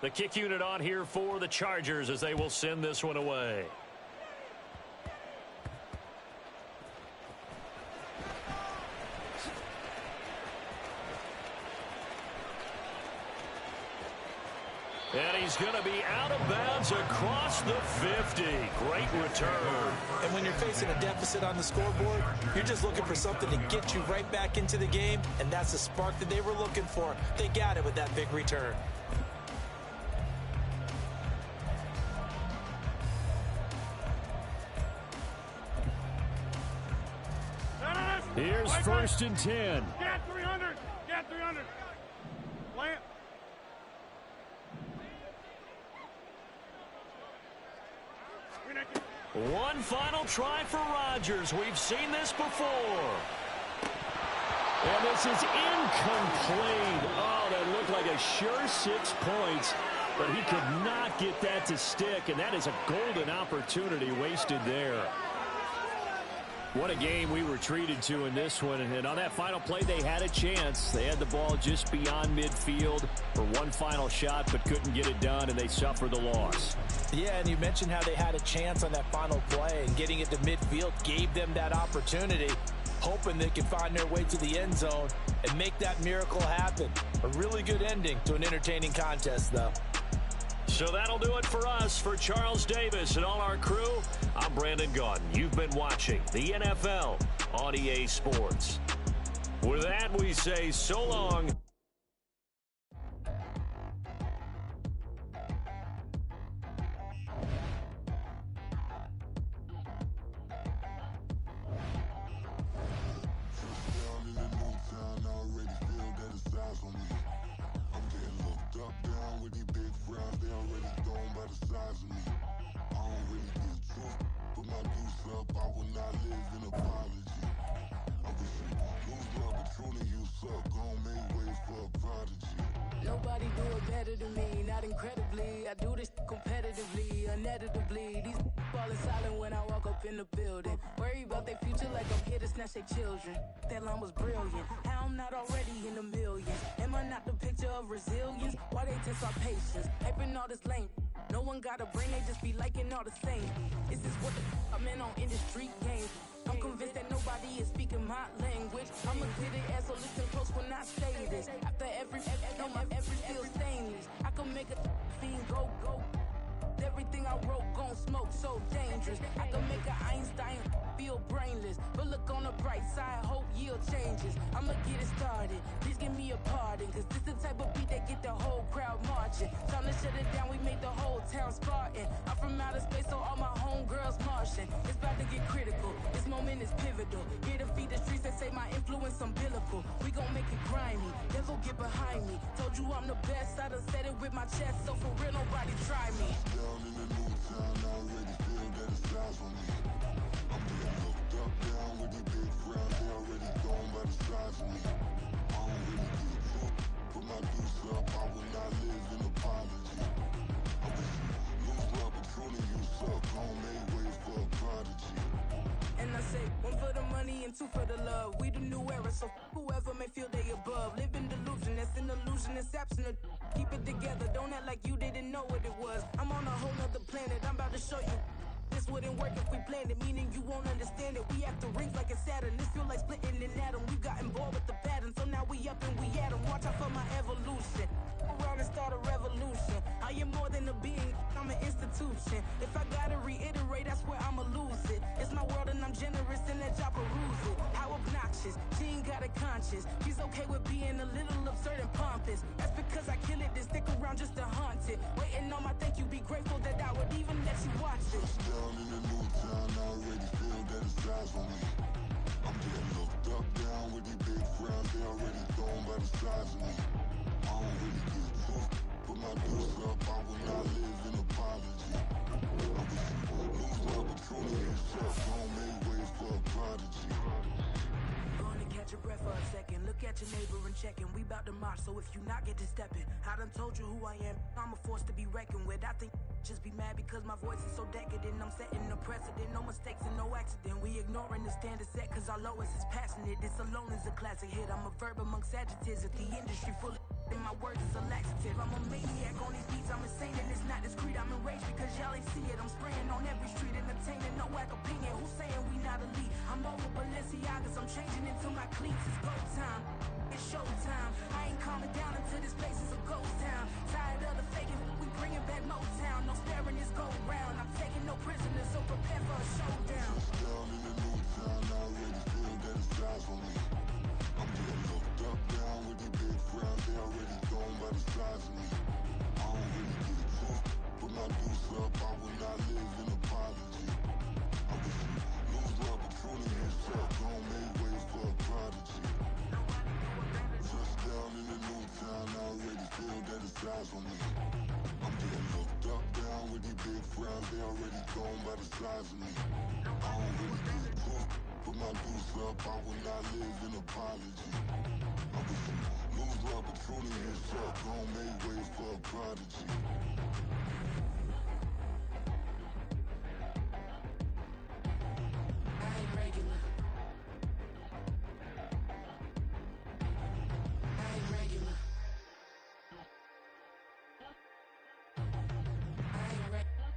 The kick unit on here for the Chargers as they will send this one away. And he's going to be out of bounds across the 50. Great return. And when you're facing a deficit on the scoreboard, you're just looking for something to get you right back into the game, and that's the spark that they were looking for. They got it with that big return. Here's first and 10. Get 300. Get 300. Plant. One final try for Rodgers. We've seen this before. And this is incomplete. Oh, that looked like a sure 6 points, but he could not get that to stick, and that is a golden opportunity wasted there. What a game we were treated to in this one. And on that final play, they had a chance. They had the ball just beyond midfield for one final shot, but couldn't get it done, and they suffered the loss. Yeah, and you mentioned how they had a chance on that final play, and getting it to midfield gave them that opportunity, hoping they could find their way to the end zone and make that miracle happen. A really good ending to an entertaining contest, though. So that'll do it for us. For Charles Davis and all our crew, I'm Brandon Gaudin. You've been watching the NFL on EA Sports. With that, we say so long. Nobody do it better than me, not incredibly. I do this competitively, uneditably. These falling silent when I walk up in the building. Worry about their future like I'm here to snatch their children. That line was brilliant. How I'm not already in the millions? Am I not the picture of resilience? Why they test our patience? Hyping all this lame. No one got a brain, they just be liking all the same. Is this what the I'm in on industry games? I'm convinced that nobody is speaking my language. I'ma get it as so listen close when I say this. After every feel stainless. I can make a fiend go. Everything I wrote gon' smoke, so dangerous. I can make an Einstein feel brainless. But look on the bright side, hope yield changes. I'ma get it started, please give me a pardon. Cause this the type of beat that get the whole crowd marching. Time to shut it down, we made the whole town Spartan. I'm from outer space, so all my homegirls Martian. It's about to get critical, this moment is pivotal. Here to feed the streets that say my influence umbilical. We gon' make it grimy, never get behind me. Told you I'm the best, I done said it with my chest. So for real, nobody try me. Down in the new town, I already feel that it's eyes on me. I'm getting looked up, down with these big frowns, they already gone by the size of me. I don't really get took, put my deuce up, I will not live in apology. I wish you lose love, but truly you suck, gon' make way for a prodigy. And I say, one for the money and two for the love. We the new era, so whoever may feel they above. Live in delusion, that's an illusion, it's absent. Keep it together, don't act like you didn't know what it was. I'm on a whole nother planet, I'm about to show you. This wouldn't work if we planned it, meaning you won't understand it. We have to rings like it's Saturn. This feel like splitting an atom. We got involved with the pattern, so now we up and we at 'em. Watch out for my evolution. Around and start a revolution. I am more than a being, I'm an institution. If I gotta reiterate, that's where I'ma lose it. It's my world and I'm generous and that y'all peruse it. How obnoxious, she ain't got a conscience. She's okay with being a little absurd and pompous. That's because I kill it, then stick around just to haunt it. Waiting on my thank you, be grateful that I would even let you watch it. Down in the new town, I already feel that it's eyes on me. I'm getting looked up, down with these big frowns, they already gone by the size of me. I at your neighbor and checking. We bout to march, so if you not get to stepping. I done told you who I am. I'm a force to be reckoned with. I think just be mad because my voice is so decadent. I'm setting a precedent, no mistakes and no accident. We ignoring the standard set cause our lowest is passing it. This alone is a classic hit. I'm a verb amongst adjectives. If the industry full of and my words is a laxative. I'm a maniac on these beats. I'm insane and it's not discreet. I'm enraged because y'all ain't see it. I'm spraying on every street, entertaining no whack opinion. Who's saying we not elite? I'm over Balenciagas. I'm changing into my cleats. It's go time. It's showtime. I ain't calming down until this place is a ghost town. Tired of the faking. We bringing back Motown. No sparing this go round. I'm taking no prisoners, so prepare for a showdown. Down in the new town, I already feel that it's eyes on me. I'm getting looked up, down with the big frowns. They already gone by the size of me. I don't really get it took. Put my deuce up, I will not live in apology. I wish you lose the opportunity and shut. Don't make way for a prodigy. Touchdown in the new town, I already feel that it's eyes on me. I'm getting looked up, down with the big frowns. They already gone by the size of me. I don't really get it took. Put my deuce up, I will not live in apology. I wish you lose the opportunity and shut. Don't make way for a prodigy. I ain't regular. I ain't regular. I ain't regular.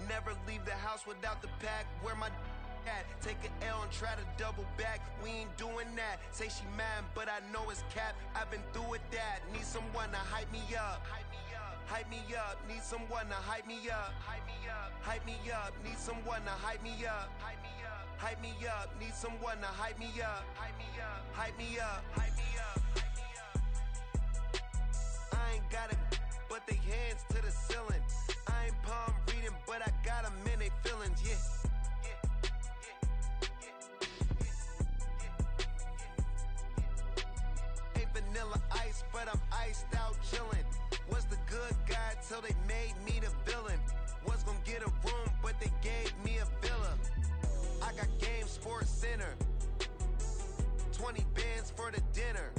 Never leave the house without the pack. Where my at? Take an L and try to double back. We ain't doing that. Say she mad, but I know it's cap. I've been through with that. Need someone to hype me up. Hype me up. Need someone to hype me up. Hype me up. Need someone to hype me up. Hype me up. Need someone to hype me up. Hype me up. Hype me up. Hype me up. I ain't got it, but they hands to the ceiling. I ain't palm reading, but I got them in they feelings, yeah. Ain't vanilla ice, but I'm iced out chillin'. Was the good guy till they made me the villain. Was gonna get a room, but they gave me a villa. I got game, Sports Center. 20 bands for the dinner.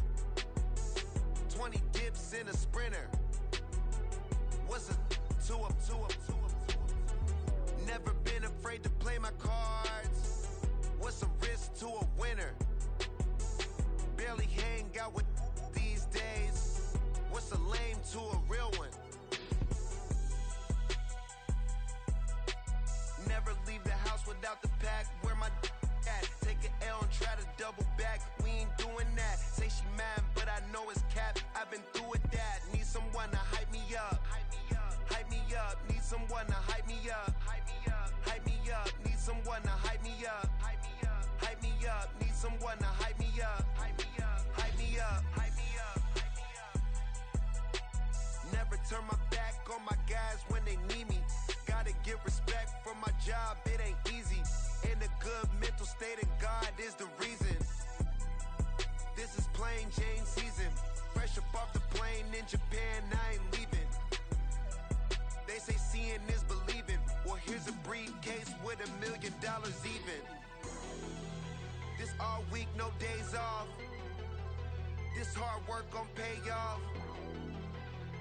20 dips in a Sprinter. What's a two up? Never been afraid to play my cards. What's a risk to a winner? Barely hang out with these days. What's a lame to a real one? Never leave the house without the pack. Where my at? Take an L and try to double back. We ain't doing that. Say she mad, but I know it's cap. I've been through with that. Need someone to hype me up. Hype me up. Need someone to hype me up. Hype me up. Need someone to hype me up. Hype me up. Need someone to hype me up. Hype me up. Hype me up. Never turn my back on my guys when they need me. Gotta give respect for my job, it ain't easy. In a good mental state and God is the reason. This is plain Jane season. Fresh up off the plane in Japan, I ain't leaving. They say seeing is believing. Well, here's a briefcase with $1 million even. This all week, no days off. This hard work gon' pay off.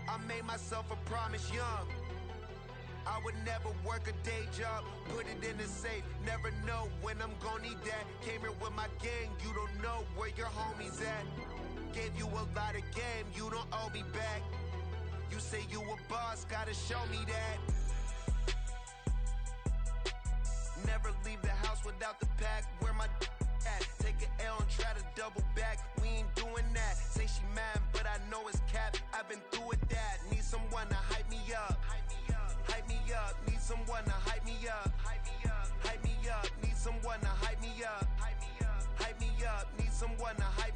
I made myself a promise young. I would never work a day job, put it in the safe. Never know when I'm gon' need that. Came here with my gang, you don't know where your homies at. Gave you a lot of game, you don't owe me back. You say you a boss, gotta show me that. Never leave the house without the pack. Where my at? Take an L and try to double back. We ain't doing that. Say she mad, but I know it's cap. I've been through with that. Need someone to hype me up. Hype me up. Need someone to hype me up. Hype me up. Need someone to hype me up. Hype me up. Need someone to hype me up.